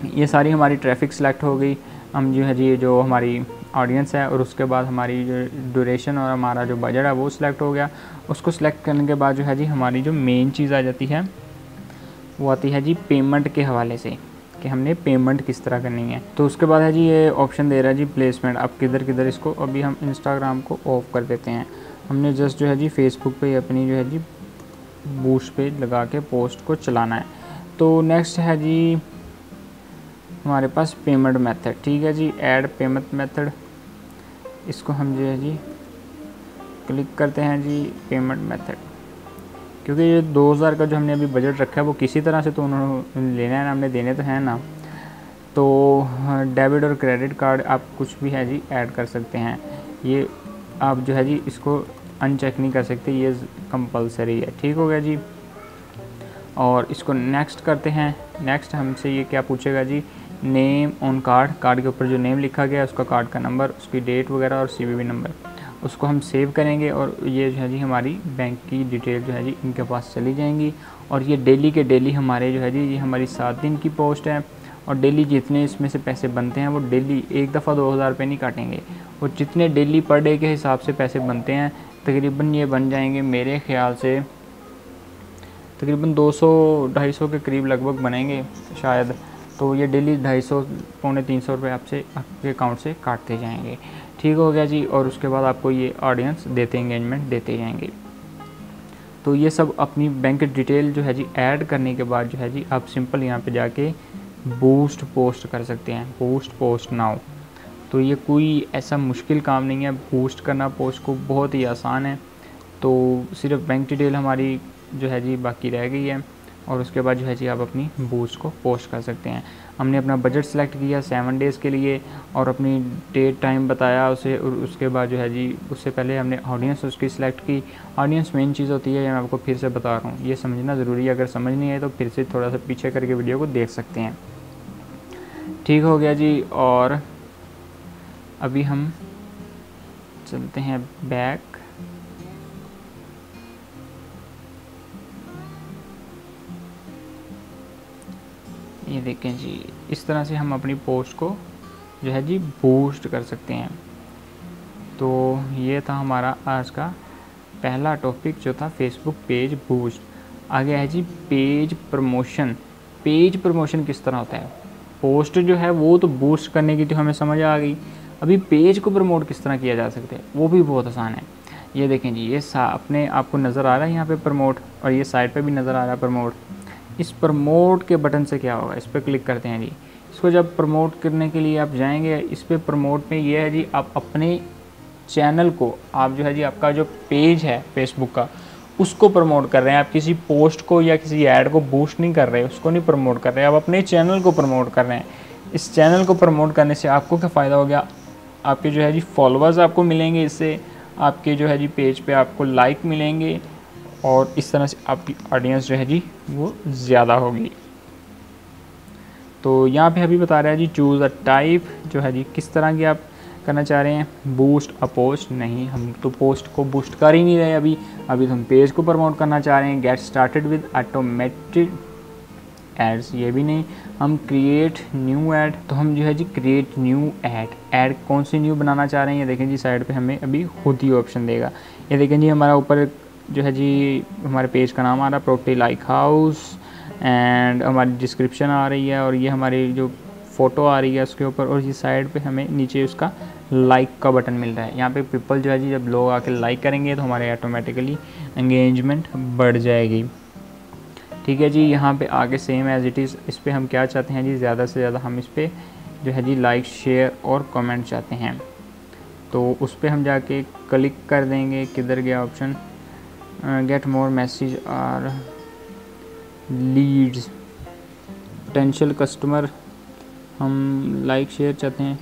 Speaker 1: ये सारी हमारी ट्रैफिक सेलेक्ट हो गई। हम जो है जी जो हमारी ऑडियंस है और उसके बाद हमारी जो ड्यूरेशन और हमारा जो बजट है वो सिलेक्ट हो गया। उसको सिलेक्ट करने के बाद जो है जी हमारी जो मेन चीज़ आ जाती है वो आती है जी पेमेंट के हवाले से कि हमने पेमेंट किस तरह करनी है। तो उसके बाद है जी ये ऑप्शन दे रहा है जी प्लेसमेंट, अब किधर किधर इसको अभी हम इंस्टाग्राम को ऑफ कर देते हैं। हमने जस्ट जो है जी फेसबुक पे अपनी जो है जी बूस्ट पे लगा के पोस्ट को चलाना है। तो नेक्स्ट है जी हमारे पास पेमेंट मेथड। ठीक है जी, ऐड पेमेंट मेथड, इसको हम जो है जी क्लिक करते हैं जी पेमेंट मेथड, क्योंकि ये 2000 का जो हमने अभी बजट रखा है वो किसी तरह से तो उन्होंने लेना है ना, हमने देने तो है ना। तो डेबिट और क्रेडिट कार्ड आप कुछ भी है जी ऐड कर सकते हैं, ये आप जो है जी इसको अनचेक नहीं कर सकते, ये कंपलसरी है। ठीक हो गया जी, और इसको नेक्स्ट करते हैं। नेक्स्ट हमसे ये क्या पूछेगा जी, नेम ऑन कार्ड, कार्ड के ऊपर जो नेम लिखा गया है उसका कार्ड का नंबर, उसकी डेट वगैरह और CVV नंबर, उसको हम सेव करेंगे और ये जो है जी हमारी बैंक की डिटेल जो है जी इनके पास चली जाएंगी। और ये डेली के डेली हमारे जो है जी ये हमारी 7 दिन की पोस्ट है, और डेली जितने इसमें से पैसे बनते हैं वो डेली एक दफ़ा 2000 रुपये नहीं काटेंगे, वो जितने डेली पर डे के हिसाब से पैसे बनते हैं तकरीबन ये बन जाएंगे मेरे ख्याल से तकरीबन 200-250 के करीब लगभग बनेंगे शायद। तो ये डेली 250-300 रुपये आपसे आपके अकाउंट से काटते जाएंगे। ठीक हो गया जी, और उसके बाद आपको ये ऑडियंस देते एंगेजमेंट देते जाएंगे। तो ये सब अपनी बैंक डिटेल जो है जी ऐड करने के बाद जो है जी आप सिंपल यहाँ पे जाके बूस्ट पोस्ट कर सकते हैं, बूस्ट पोस्ट नाउ। तो ये कोई ऐसा मुश्किल काम नहीं है, बूस्ट करना पोस्ट को बहुत ही आसान है। तो सिर्फ बैंक डिटेल हमारी जो है जी बाकी रह गई है, और उसके बाद जो है जी आप अपनी बूस्ट को पोस्ट कर सकते हैं। हमने अपना बजट सेलेक्ट किया 7 डेज़ के लिए और अपनी डेट टाइम बताया उसे, और उसके बाद जो है जी उससे पहले हमने ऑडियंस उसकी सिलेक्ट की। ऑडियंस मेन चीज़ होती है, मैं आपको फिर से बता रहा हूँ, ये समझना ज़रूरी है। अगर समझ नहीं आए तो फिर से थोड़ा सा पीछे करके वीडियो को देख सकते हैं। ठीक हो गया जी, और अभी हम चलते हैं बैक। ये देखें जी इस तरह से हम अपनी पोस्ट को जो है जी बूस्ट कर सकते हैं। तो ये था हमारा आज का पहला टॉपिक जो था फेसबुक पेज बूस्ट। आगे है जी पेज प्रमोशन। पेज प्रमोशन किस तरह होता है, पोस्ट जो है वो तो बूस्ट करने की तो हमें समझ आ गई, अभी पेज को प्रमोट किस तरह किया जा सकता है वो भी बहुत आसान है। ये देखें जी ये अपने आपको नज़र आ रहा है यहाँ पे प्रमोट, और ये साइड पे भी नज़र आ रहा है प्रमोट। इस प्रमोट के बटन से क्या होगा, इस पर क्लिक करते हैं जी। इसको जब प्रमोट करने के लिए आप जाएंगे, इस पर प्रमोट में ये है जी आप अपने चैनल को, आप जो है जी आपका जो पेज है फेसबुक का उसको प्रमोट कर रहे हैं। आप किसी पोस्ट को या किसी ऐड को बूस्ट नहीं कर रहे, उसको नहीं प्रमोट कर रहे, आप अपने चैनल को प्रमोट कर रहे हैं। इस चैनल को प्रमोट करने से आपको क्या फ़ायदा हो गया, आपके जो है जी फॉलोअर्स आपको मिलेंगे, इससे आपके जो है जी पेज पे आपको लाइक मिलेंगे, और इस तरह से आपकी ऑडियंस जो है जी वो ज़्यादा होगी। तो यहाँ पे अभी बता रहा है जी चूज़ अ टाइप, जो है जी किस तरह की आप करना चाह रहे हैं, बूस्ट अ पोस्ट। नहीं, हम तो पोस्ट को बूस्ट कर ही नहीं रहे अभी तो हम पेज को प्रमोट करना चाह रहे हैं। Get started with automated ads, ये भी नहीं, हम क्रिएट न्यू ऐड। तो हम जो है जी क्रिएट न्यू ऐड कौन सी न्यू बनाना चाह रहे हैं, ये देखें जी साइड पे हमें अभी खुद ही ऑप्शन देगा। ये देखें जी हमारा ऊपर जो है जी हमारे पेज का नाम आ रहा है प्रॉपर्टी लाइक हाउस, एंड हमारी डिस्क्रिप्शन आ रही है, और ये हमारी जो फ़ोटो आ रही है उसके ऊपर, और ये साइड पे हमें नीचे उसका लाइक का बटन मिल रहा है। यहाँ पे पीपल जो है जी जब लोग आके लाइक करेंगे तो हमारे ऑटोमेटिकली एंगेजमेंट बढ़ जाएगी। ठीक है जी। यहाँ पे आगे सेम एज़ इट इज़ इस पर हम क्या चाहते हैं जी, ज़्यादा से ज़्यादा हम इस पर जो है जी लाइक शेयर और कमेंट चाहते हैं। तो उस पर हम जाके क्लिक कर देंगे। किधर गया ऑप्शन, गेट मोर मैसेज और लीड्स, पोटेंशियल कस्टमर, हम लाइक शेयर चाहते हैं।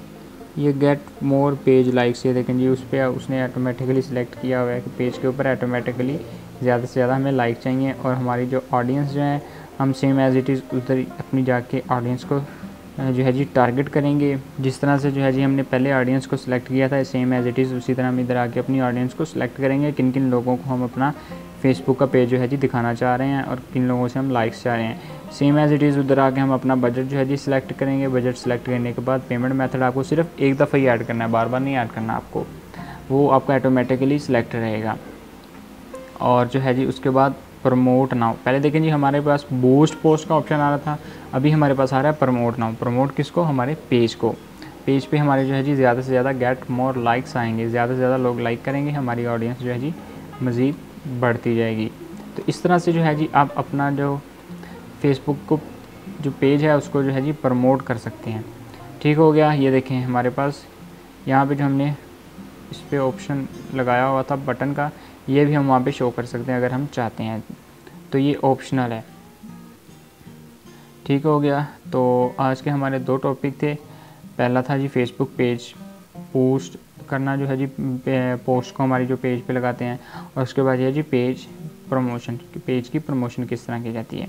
Speaker 1: ये गेट मोर पेज लाइक से देखें जी, उस पर उसने ऑटोमेटिकली सिलेक्ट किया हुआ है कि पेज के ऊपर ऑटोमेटिकली ज़्यादा से ज़्यादा हमें लाइक चाहिए। और हमारी जो ऑडियंस जो है हम सेम एज़ इट इज़ उधर अपनी जाके ऑडियंस को जो है जी टारगेट करेंगे। जिस तरह से जो है जी हमने पहले ऑडियंस को सिलेक्ट किया था सेम एज़ इट इज़ उसी तरह हम इधर आके अपनी ऑडियंस को सिलेक्ट करेंगे, किन किन लोगों को हम अपना फेसबुक का पेज जो है जी दिखाना चाह रहे हैं और किन लोगों से हम लाइक्स चाह रहे हैं। सेम एज़ इट इज़ उधर आके हम अपना बजट जो है जी सिलेक्ट करेंगे। बजट सेलेक्ट करने के बाद पेमेंट मेथड आपको सिर्फ एक दफ़ा ही ऐड करना है, बार बार नहीं ऐड करना आपको, वो आपका ऑटोमेटिकली सिलेक्ट रहेगा। और जो है जी उसके बाद प्रमोट नाउ, पहले देखें जी हमारे पास बूस्ट पोस्ट का ऑप्शन आ रहा था, अभी हमारे पास आ रहा है प्रमोट नाउ। प्रमोट किसको, हमारे पेज को। पेज पे हमारे जो है जी ज़्यादा से ज़्यादा गेट मोर लाइक्स आएंगे, ज़्यादा से ज़्यादा लोग लाइक करेंगे, हमारी ऑडियंस जो है जी मज़ीद बढ़ती जाएगी। तो इस तरह से जो है जी आप अपना जो फेसबुक को जो पेज है उसको जो है जी प्रमोट कर सकते हैं। ठीक हो गया। ये देखें हमारे पास यहाँ पे जो हमने इस पर ऑप्शन लगाया हुआ था बटन का, ये भी हम वहाँ पे शो कर सकते हैं अगर हम चाहते हैं, तो ये ऑप्शनल है। ठीक हो गया। तो आज के हमारे 2 टॉपिक थे। पहला था जी फेसबुक पेज पोस्ट करना, जो है जी पोस्ट को हमारी जो पेज पे लगाते हैं, और उसके बाद ये जी पेज प्रमोशन, पेज की प्रमोशन किस तरह की जाती है।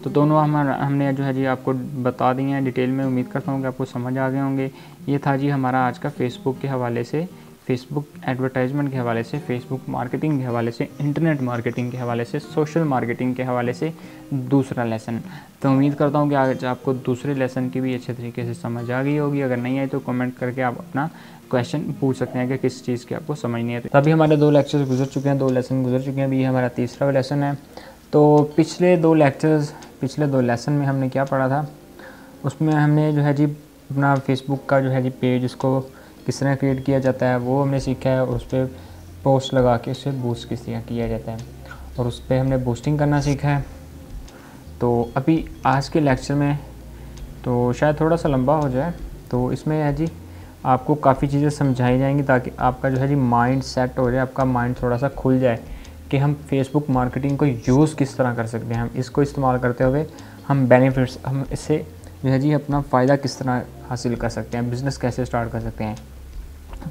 Speaker 1: तो दोनों हमने जो है जी आपको बता दिए हैं डिटेल में। उम्मीद करता हूँ कि आपको समझ आ गए होंगे। ये था जी हमारा आज का फेसबुक के हवाले से, फेसबुक एडवर्टाइजमेंट के हवाले से, फेसबुक मार्केटिंग के हवाले से, इंटरनेट मार्केटिंग के हवाले से, सोशल मार्केटिंग के हवाले से दूसरा लेसन। तो उम्मीद करता हूँ कि आज आपको दूसरे लेसन की भी अच्छे तरीके से समझ आ गई होगी। अगर नहीं आई तो कमेंट करके आप अपना क्वेश्चन पूछ सकते हैं कि किस चीज़ की आपको समझ नहीं है। तभी हमारे 2 लेक्चर्स गुजर चुके हैं, 2 लेसन गुजर चुके हैं, अभी ये हमारा तीसरा लेसन है। तो पिछले 2 लेसन में हमने क्या पढ़ा था, उसमें हमने जो है जी अपना फेसबुक का जो है जी पेज उसको किस तरह क्रिएट किया जाता है वो हमने सीखा है, और उस पर पोस्ट लगा के उससे बूस्ट किस तरह किया जाता है, और उस पर हमने बूस्टिंग करना सीखा है। तो अभी आज के लेक्चर में तो शायद थोड़ा सा लंबा हो जाए, तो इसमें है जी आपको काफ़ी चीज़ें समझाई जाएंगी ताकि आपका जो है जी माइंड सेट हो जाए, आपका माइंड थोड़ा सा खुल जाए कि हम फेसबुक मार्केटिंग को यूज़ किस तरह कर सकते हैं। हम इसको इस्तेमाल करते हुए हम बेनिफिट्स, हम इससे जो है जी अपना फ़ायदा किस तरह हासिल कर सकते हैं, बिज़नेस कैसे स्टार्ट कर सकते हैं।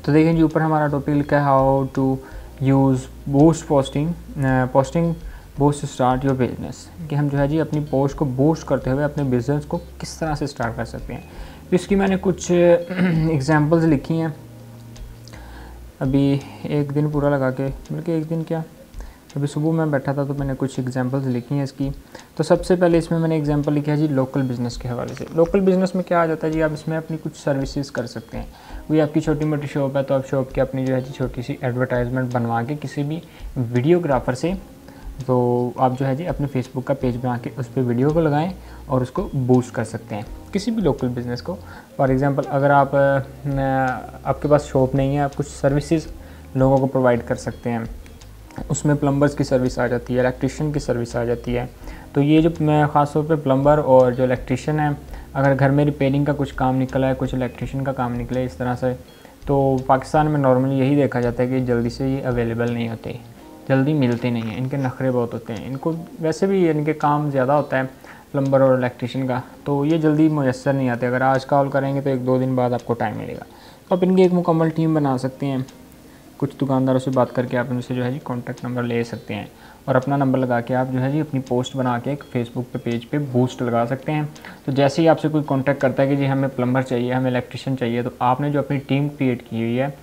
Speaker 1: तो देखें जी ऊपर हमारा टॉपिक लिखा है how to use boost posting boost start your business, कि हम जो है जी अपनी पोस्ट को बूस्ट करते हुए अपने बिज़नेस को किस तरह से स्टार्ट कर सकते हैं। तो इसकी मैंने कुछ एग्जांपल्स लिखी हैं। अभी एक दिन पूरा लगा के, बल्कि एक दिन क्या, अभी सुबह मैं बैठा था तो मैंने कुछ एग्जांपल्स लिखी हैं इसकी। तो सबसे पहले इसमें मैंने एग्जांपल लिखा है जी लोकल बिज़नेस के हवाले से। लोकल बिज़नेस में क्या आ जाता है जी, आप इसमें अपनी कुछ सर्विसेज कर सकते हैं। कोई आपकी छोटी मोटी शॉप है तो आप शॉप की अपनी जो है जी छोटी सी एडवर्टाइजमेंट बनवा के किसी भी वीडियोग्राफर से, तो आप जो है जी अपने फेसबुक का पेज बना के उस पर वीडियो को लगाएं और उसको बूस्ट कर सकते हैं किसी भी लोकल बिज़नेस को। फॉर एग्ज़ाम्पल अगर आपके पास शॉप नहीं है, आप कुछ सर्विसेज लोगों को प्रोवाइड कर सकते हैं, उसमें प्लम्बर्स की सर्विस आ जाती है, इलेक्ट्रिशियन की सर्विस आ जाती है। तो ये जो मैं ख़ास तौर पे प्लम्बर और जो इलेक्ट्रिशियन है, अगर घर में रिपेयरिंग का कुछ काम निकला है, कुछ इलेक्ट्रिशियन का काम निकले इस तरह से, तो पाकिस्तान में नॉर्मली यही देखा जाता है कि जल्दी से ये अवेलेबल नहीं होते, जल्दी मिलते नहीं हैं, इनके नखरे बहुत होते हैं। इनको वैसे भी इनके काम ज़्यादा होता है प्लम्बर और इलेक्ट्रिशियन का, तो ये जल्दी मुयस्सर नहीं आते। अगर आज कॉल करेंगे तो 1-2 दिन बाद आपको टाइम मिलेगा। तो आप इनकी एक मुकम्मल टीम बना सकते हैं। कुछ दुकानदारों से बात करके आप उनसे जो है जी कॉन्टैक्ट नंबर ले सकते हैं, और अपना नंबर लगा के आप जो है जी अपनी पोस्ट बना के एक फेसबुक पे पेज पे बूस्ट लगा सकते हैं। तो जैसे ही आपसे कोई कांटेक्ट करता है कि जी हमें प्लम्बर चाहिए, हमें इलेक्ट्रिशियन चाहिए, तो आपने जो अपनी टीम क्रिएट की हुई है,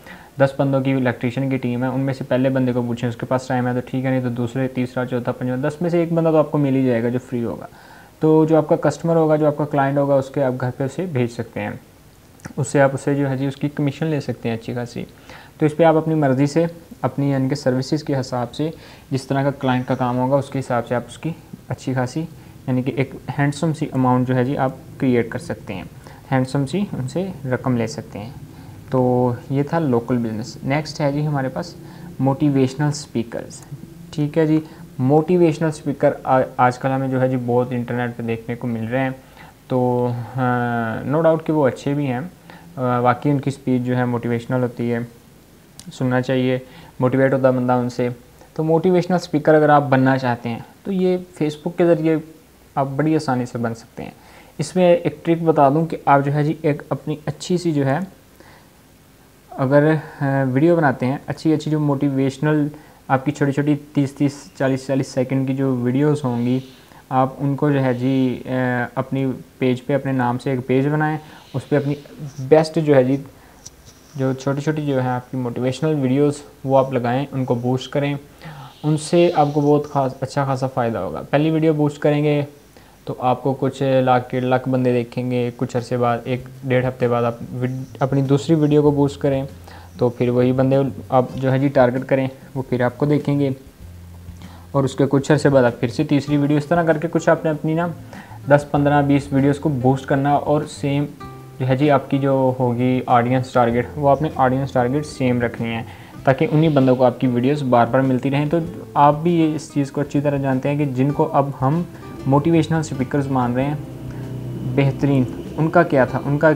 Speaker 1: 10 बंदों की इलेक्ट्रिशियन की टीम है, उनमें से पहले बंदे को पूछें उसके पास टाइम है तो ठीक है, नहीं तो दूसरे, तीसरा, चौथा, पांचवा, 10 में से एक बंदा तो आपको मिल ही जाएगा जो फ्री होगा। तो जो आपका कस्टमर होगा, जो आपका क्लाइंट होगा, उसके आप घर पे उसे भेज सकते हैं, उससे आप उससे जो है जी उसकी कमीशन ले सकते हैं अच्छी खासी। तो इस पर आप अपनी मर्ज़ी से, अपनी यानी कि सर्विसेज के हिसाब से, जिस तरह का क्लाइंट का काम होगा उसके हिसाब से आप उसकी अच्छी खासी यानी कि एक हैंडसम सी अमाउंट जो है जी आप क्रिएट कर सकते हैं, हैंडसम सी उनसे रकम ले सकते हैं। तो ये था लोकल बिज़नेस। नेक्स्ट है जी हमारे पास मोटिवेशनल स्पीकर्स। ठीक है जी, मोटिवेशनल स्पीकर आजकल हमें जो है जी बहुत इंटरनेट पे देखने को मिल रहे हैं। तो नो डाउट कि वो अच्छे भी हैं, वाकई उनकी स्पीच जो है मोटिवेशनल होती है, सुनना चाहिए, मोटिवेट होता है बंदा उनसे। तो मोटिवेशनल स्पीकर अगर आप बनना चाहते हैं तो ये फेसबुक के ज़रिए आप बड़ी आसानी से बन सकते हैं। इसमें एक ट्रिक बता दूं कि आप जो है जी एक अपनी अच्छी सी जो है अगर वीडियो बनाते हैं, अच्छी जो मोटिवेशनल आपकी छोटी छोटी 30 40 सेकंड की जो वीडियोस होंगी, आप उनको जो है जी अपनी पेज पे अपने नाम से एक पेज बनाएं, उस पर अपनी बेस्ट जो है जी जो छोटी छोटी जो है आपकी मोटिवेशनल वीडियोस वो आप लगाएं, उनको बूस्ट करें, उनसे आपको बहुत अच्छा खासा फ़ायदा होगा। पहली वीडियो बूस्ट करेंगे तो आपको कुछ लाख बंदे देखेंगे, कुछ अरसे बाद 1-1.5 हफ्ते बाद आप अपनी दूसरी वीडियो को बूस्ट करें तो फिर वही बंदे आप जो है जी टारगेट करें, वो फिर आपको देखेंगे, और उसके कुछ अरसे बाद आप फिर से तीसरी वीडियो, इस तरह करके कुछ आपने अपनी ना 10, 15, 20 वीडियोस को बूस्ट करना, और सेम जो है जी आपकी जो होगी ऑडियंस टारगेट, वो आपने ऑडियंस टारगेट सेम रखनी है ताकि उन्हीं बंदों को आपकी वीडियोस बार बार मिलती रहें। तो आप भी ये इस चीज़ को अच्छी तरह जानते हैं कि जिनको अब हम मोटिवेशनल स्पीकर्स मान रहे हैं बेहतरीन, उनका क्या था, उनका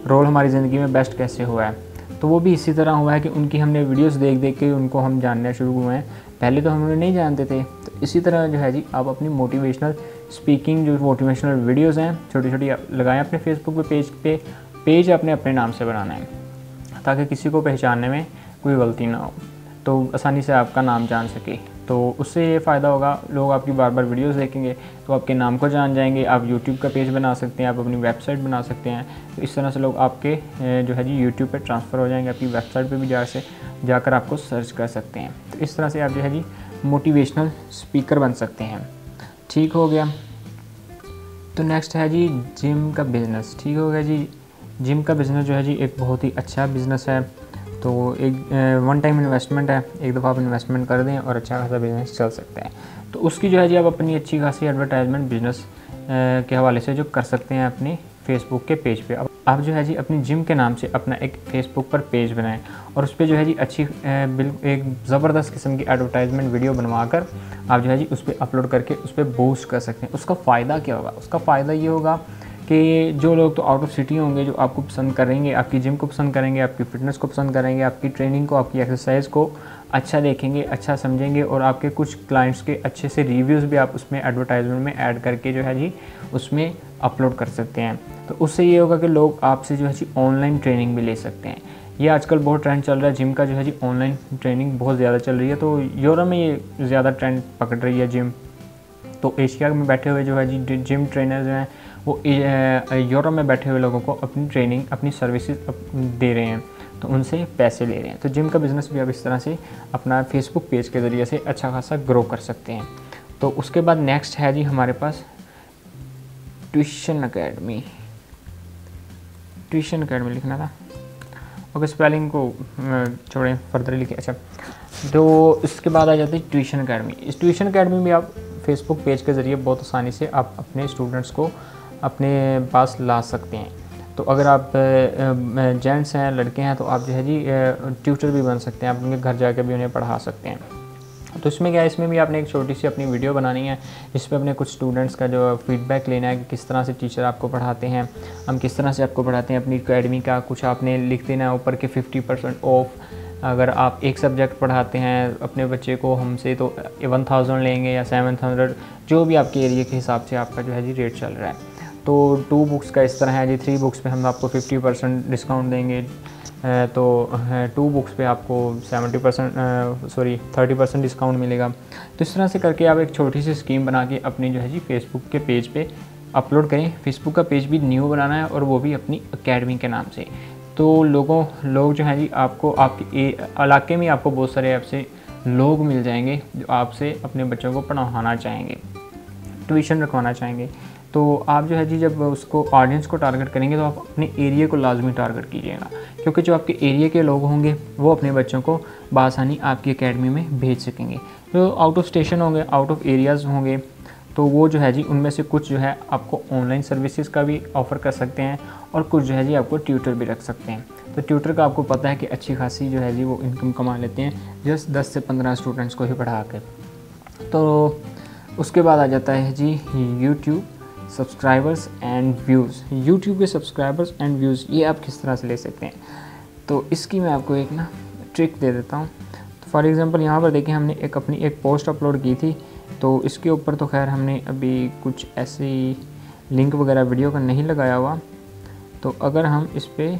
Speaker 1: रोल हमारी ज़िंदगी में बेस्ट कैसे हुआ है। तो वो भी इसी तरह हुआ है कि उनकी हमने वीडियोस देख देख के उनको हम जानना शुरू हुए हैं, पहले तो हम उन्हें नहीं जानते थे। तो इसी तरह जो है जी आप अपनी मोटिवेशनल स्पीकिंग जो मोटिवेशनल वीडियोस हैं छोटी छोटी लगाएं अपने फेसबुक पे पेज अपने नाम से बनाना है ताकि किसी को पहचानने में कोई गलती ना हो, तो आसानी से आपका नाम जान सके। तो उससे ये फ़ायदा होगा, लोग आपकी बार बार वीडियोस देखेंगे तो आपके नाम को जान जाएंगे। आप यूट्यूब का पेज बना सकते हैं, आप अपनी वेबसाइट बना सकते हैं, तो इस तरह से लोग आपके जो है जी यूट्यूब पे ट्रांसफ़र हो जाएंगे, आपकी वेबसाइट पे भी जाकर आपको सर्च कर सकते हैं। तो इस तरह से आप जो है जी मोटिवेशनल स्पीकर बन सकते हैं। ठीक हो गया। तो नेक्स्ट है जी जिम का बिज़नेस। ठीक हो गया जी, जिम का बिज़नेस जो है जी एक बहुत ही अच्छा बिज़नेस है। तो एक वन टाइम इन्वेस्टमेंट है, एक दफ़ा आप इन्वेस्टमेंट कर दें और अच्छा खासा बिज़नेस चल सकता है। तो उसकी जो है जी आप अपनी अच्छी खासी एडवर्टाइजमेंट बिज़नेस के हवाले से जो कर सकते हैं अपनी फेसबुक के पेज पे। अब आप जो है जी अपनी जिम के नाम से अपना एक फेसबुक पर पेज बनाएं और उस पर जो है जी अच्छी एक ज़बरदस्त किस्म की एडवर्टाइजमेंट वीडियो बनवाकर आप जो है जी उस पर अपलोड करके उस पर बूस्ट कर सकते हैं। उसका फ़ायदा क्या होगा? उसका फ़ायदा ये होगा कि जो लोग तो आउट ऑफ सिटी होंगे, जो आपको पसंद करेंगे, आपकी जिम को पसंद करेंगे, आपकी फ़िटनेस को पसंद करेंगे, आपकी ट्रेनिंग को, आपकी एक्सरसाइज को अच्छा देखेंगे, अच्छा समझेंगे, और आपके कुछ क्लाइंट्स के अच्छे से रिव्यूज़ भी आप उसमें एडवर्टाइजमेंट में ऐड करके जो है जी उसमें अपलोड कर सकते हैं। तो उससे ये होगा कि लोग आपसे जो है जी ऑनलाइन ट्रेनिंग भी ले सकते हैं। ये आजकल बहुत ट्रेंड चल रहा है जिम का, जो है जी ऑनलाइन ट्रेनिंग बहुत ज़्यादा चल रही है। तो यूरोप में ये ज़्यादा ट्रेंड पकड़ रही है जिम। तो एशिया में बैठे हुए जो है जी जिम ट्रेनर जो हैं वो यूरोप में बैठे हुए लोगों को अपनी ट्रेनिंग, अपनी सर्विसेज दे रहे हैं, तो उनसे पैसे ले रहे हैं। तो जिम का बिज़नेस भी आप इस तरह से अपना फेसबुक पेज के ज़रिए से अच्छा खासा ग्रो कर सकते हैं। तो उसके बाद नेक्स्ट है जी हमारे पास ट्यूशन अकेडमी। ट्यूशन अकेडमी लिखना था, ओके, स्पेलिंग को छोड़ें, फर्दर लिखे। अच्छा, तो इसके बाद आ जाती है ट्यूशन अकेडमी। इस ट्यूशन अकेडमी में आप फेसबुक पेज के ज़रिए बहुत आसानी से आप अपने स्टूडेंट्स को अपने पास ला सकते हैं। तो अगर आप जेंट्स हैं, लड़के हैं, तो आप जो है जी ट्यूटर भी बन सकते हैं, आप उनके घर जाकर भी उन्हें पढ़ा सकते हैं। तो इसमें क्या है, इसमें भी आपने एक छोटी सी अपनी वीडियो बनानी है, इस पर अपने कुछ स्टूडेंट्स का जो फीडबैक लेना है कि किस तरह से टीचर आपको पढ़ाते हैं, हम किस तरह से आपको पढ़ाते हैं। अपनी अकेडमी का कुछ आपने लिख देना है ऊपर के 50% ऑफ। अगर आप एक सब्जेक्ट पढ़ाते हैं अपने बच्चे को हमसे तो 1000 लेंगे या 700, जो भी आपके एरिया के हिसाब से आपका जो है जी रेट चल रहा है। तो 2 बुक्स का इस तरह है जी, 3 बुक्स पे हम आपको 50% डिस्काउंट देंगे, तो 2 बुक्स पे आपको 30% डिस्काउंट मिलेगा। तो इस तरह से करके आप एक छोटी सी स्कीम बना के अपनी जो है जी फेसबुक के पेज पे अपलोड करें। फेसबुक का पेज भी न्यू बनाना है और वो भी अपनी अकेडमी के नाम से। तो लोग जो हैं जी आपको आपके इलाके में आपको बहुत सारे ऐसे लोग मिल जाएंगे जो आपसे अपने बच्चों को पढ़ाना चाहेंगे, ट्यूशन रखवाना चाहेंगे। तो आप जो है जी जब उसको ऑडियंस को टारगेट करेंगे तो आप अपने एरिया को लाजमी टारगेट कीजिएगा, क्योंकि जो आपके एरिया के लोग होंगे वो अपने बच्चों को बआसानी आपकी एकेडमी में भेज सकेंगे। जो आउट ऑफ स्टेशन होंगे, आउट ऑफ एरियाज़ होंगे, तो वो जो है जी उनमें से कुछ जो है आपको ऑनलाइन सर्विसेज का भी ऑफ़र कर सकते हैं और कुछ जो है जी आपको ट्यूटर भी रख सकते हैं। तो ट्यूटर का आपको पता है कि अच्छी खासी जो है जी वो इनकम कमा लेते हैं जस्ट 10 से 15 स्टूडेंट्स को ही पढ़ा कर।
Speaker 2: तो उसके बाद आ जाता है जी YouTube subscribers and views. YouTube के सब्सक्राइबर्स एंड व्यूज़ ये आप किस तरह से ले सकते हैं, तो इसकी मैं आपको एक ना ट्रिक दे देता हूँ। तो फॉर एग्ज़ाम्पल यहाँ पर देखिए हमने अपनी एक पोस्ट अपलोड की थी, तो इसके ऊपर तो खैर हमने अभी कुछ ऐसी लिंक वगैरह वीडियो का नहीं लगाया हुआ। तो अगर हम इस पर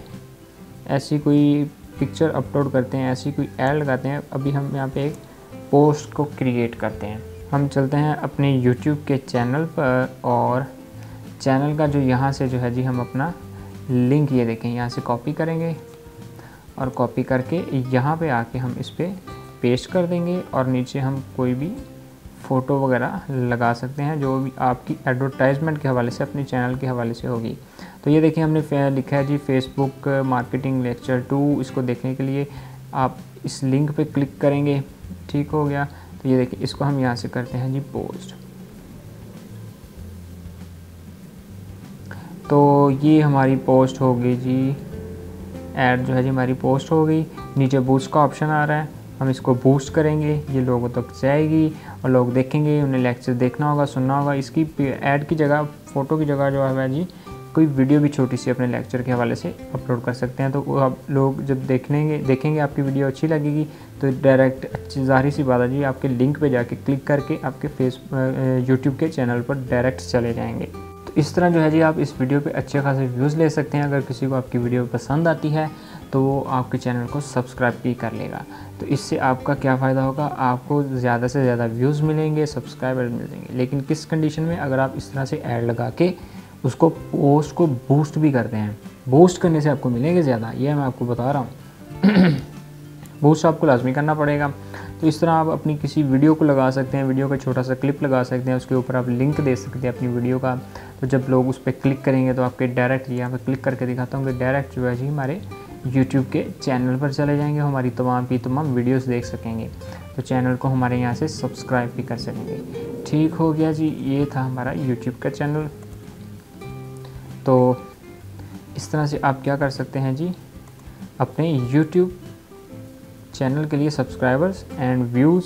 Speaker 2: ऐसी कोई पिक्चर अपलोड करते हैं, ऐसी कोई ऐड लगाते हैं, अभी हम यहाँ पे एक पोस्ट को क्रिएट करते हैं। हम चलते हैं अपने यूट्यूब के चैनल पर, और चैनल का जो यहाँ से जो है जी हम अपना लिंक ये देखें यहाँ से कॉपी करेंगे, और कॉपी करके यहाँ पे आके हम इस पर पेस्ट कर देंगे, और नीचे हम कोई भी फ़ोटो वगैरह लगा सकते हैं जो भी आपकी एडवर्टाइजमेंट के हवाले से, अपने चैनल के हवाले से होगी। तो ये देखिए हमने लिखा है जी फेसबुक मार्केटिंग लेक्चर 2। इसको देखने के लिए आप इस लिंक पे क्लिक करेंगे, ठीक हो गया। तो ये देखिए इसको हम यहाँ से करते हैं जी पोस्ट। तो ये हमारी पोस्ट हो गई जी, ऐड जो है जी हमारी पोस्ट हो गई। नीचे बूस्ट का ऑप्शन आ रहा है, हम इसको बूस्ट करेंगे, ये लोगों तक जाएगी और लोग देखेंगे, उन्हें लेक्चर देखना होगा, सुनना होगा। इसकी ऐड की जगह, फ़ोटो की जगह जो है जी कोई वीडियो भी छोटी सी अपने लेक्चर के हवाले से अपलोड कर सकते हैं। तो वो आप लोग जब देखेंगे आपकी वीडियो अच्छी लगेगी तो डायरेक्ट अच्छी ज़ाहिर सी बात है जी आपके लिंक पे जाके क्लिक करके आपके यूट्यूब के चैनल पर डायरेक्ट चले जाएंगे। तो इस तरह जो है जी आप इस वीडियो पे अच्छे खासे व्यूज़ ले सकते हैं। अगर किसी को आपकी वीडियो पसंद आती है तो वो आपके चैनल को सब्सक्राइब भी कर लेगा। तो इससे आपका क्या फ़ायदा होगा, आपको ज़्यादा से ज़्यादा व्यूज़ मिलेंगे, सब्सक्राइबर मिलेंगे। लेकिन किस कंडीशन में, अगर आप इस तरह से ऐड लगा के उसको पोस्ट को बूस्ट भी करते हैं। बूस्ट करने से आपको मिलेंगे ज़्यादा, ये मैं आपको बता रहा हूँ। बूस्ट आपको लाजमी करना पड़ेगा। तो इस तरह आप अपनी किसी वीडियो को लगा सकते हैं, वीडियो का छोटा सा क्लिप लगा सकते हैं, उसके ऊपर आप लिंक दे सकते हैं अपनी वीडियो का। तो जब लोग उस पर क्लिक करेंगे तो आपके डायरेक्ट, यहाँ पर क्लिक करके दिखाता हूँ कि डायरेक्ट जो है जी हमारे यूट्यूब के चैनल पर चले जाएंगे, हमारी तमाम की तमाम वीडियोस देख सकेंगे। तो चैनल को हमारे यहाँ से सब्सक्राइब भी कर सकेंगे। ठीक हो गया जी, ये था हमारा यूट्यूब का चैनल। तो इस तरह से आप क्या कर सकते हैं जी, अपने यूट्यूब चैनल के लिए सब्सक्राइबर्स एंड व्यूज़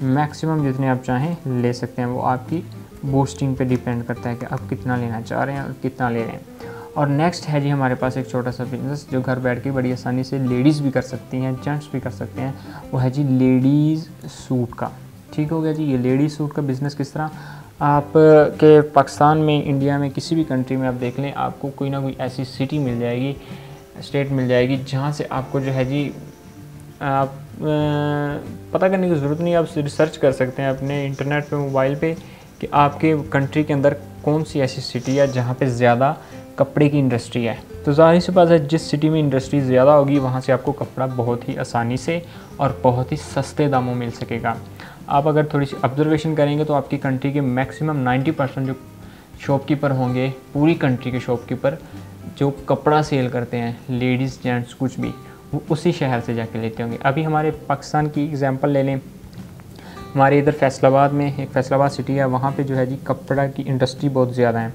Speaker 2: मैक्सिमम जितने आप चाहें ले सकते हैं। वो आपकी बूस्टिंग पे डिपेंड करता है कि आप कितना लेना चाह रहे हैं और कितना ले रहे हैं। और नेक्स्ट है जी हमारे पास एक छोटा सा बिज़नेस जो घर बैठ के बड़ी आसानी से लेडीज़ भी कर सकती हैं, जेंट्स भी कर सकते हैं। वो है जी लेडीज़ सूट का। ठीक हो गया जी, ये लेडीज़ सूट का बिज़नेस किस तरह, आप के पाकिस्तान में, इंडिया में, किसी भी कंट्री में आप देख लें, आपको कोई ना कोई ऐसी सिटी मिल जाएगी, स्टेट मिल जाएगी, जहाँ से आपको जो है जी आप पता करने की ज़रूरत नहीं, आप रिसर्च कर सकते हैं अपने इंटरनेट पे, मोबाइल पे, कि आपके कंट्री के अंदर कौन सी ऐसी सिटी है जहाँ पे ज़्यादा कपड़े की इंडस्ट्री है। तो ज़ाहिर सी बात है जिस सिटी में इंडस्ट्री ज़्यादा होगी वहाँ से आपको कपड़ा बहुत ही आसानी से और बहुत ही सस्ते दामों मिल सकेगा। आप अगर थोड़ी सी ऑब्जर्वेशन करेंगे तो आपकी कंट्री के मैक्सिमम 90% जो शॉपकीपर होंगे, पूरी कंट्री के शॉपकीपर जो कपड़ा सेल करते हैं, लेडीज़ जेंट्स कुछ भी, वो उसी शहर से जाके लेते होंगे। अभी हमारे पाकिस्तान की एग्जांपल ले लें, हमारे इधर फैसलाबाद में एक फैसलाबाद सिटी है, वहाँ पे जो है जी कपड़ा की इंडस्ट्री बहुत ज़्यादा है।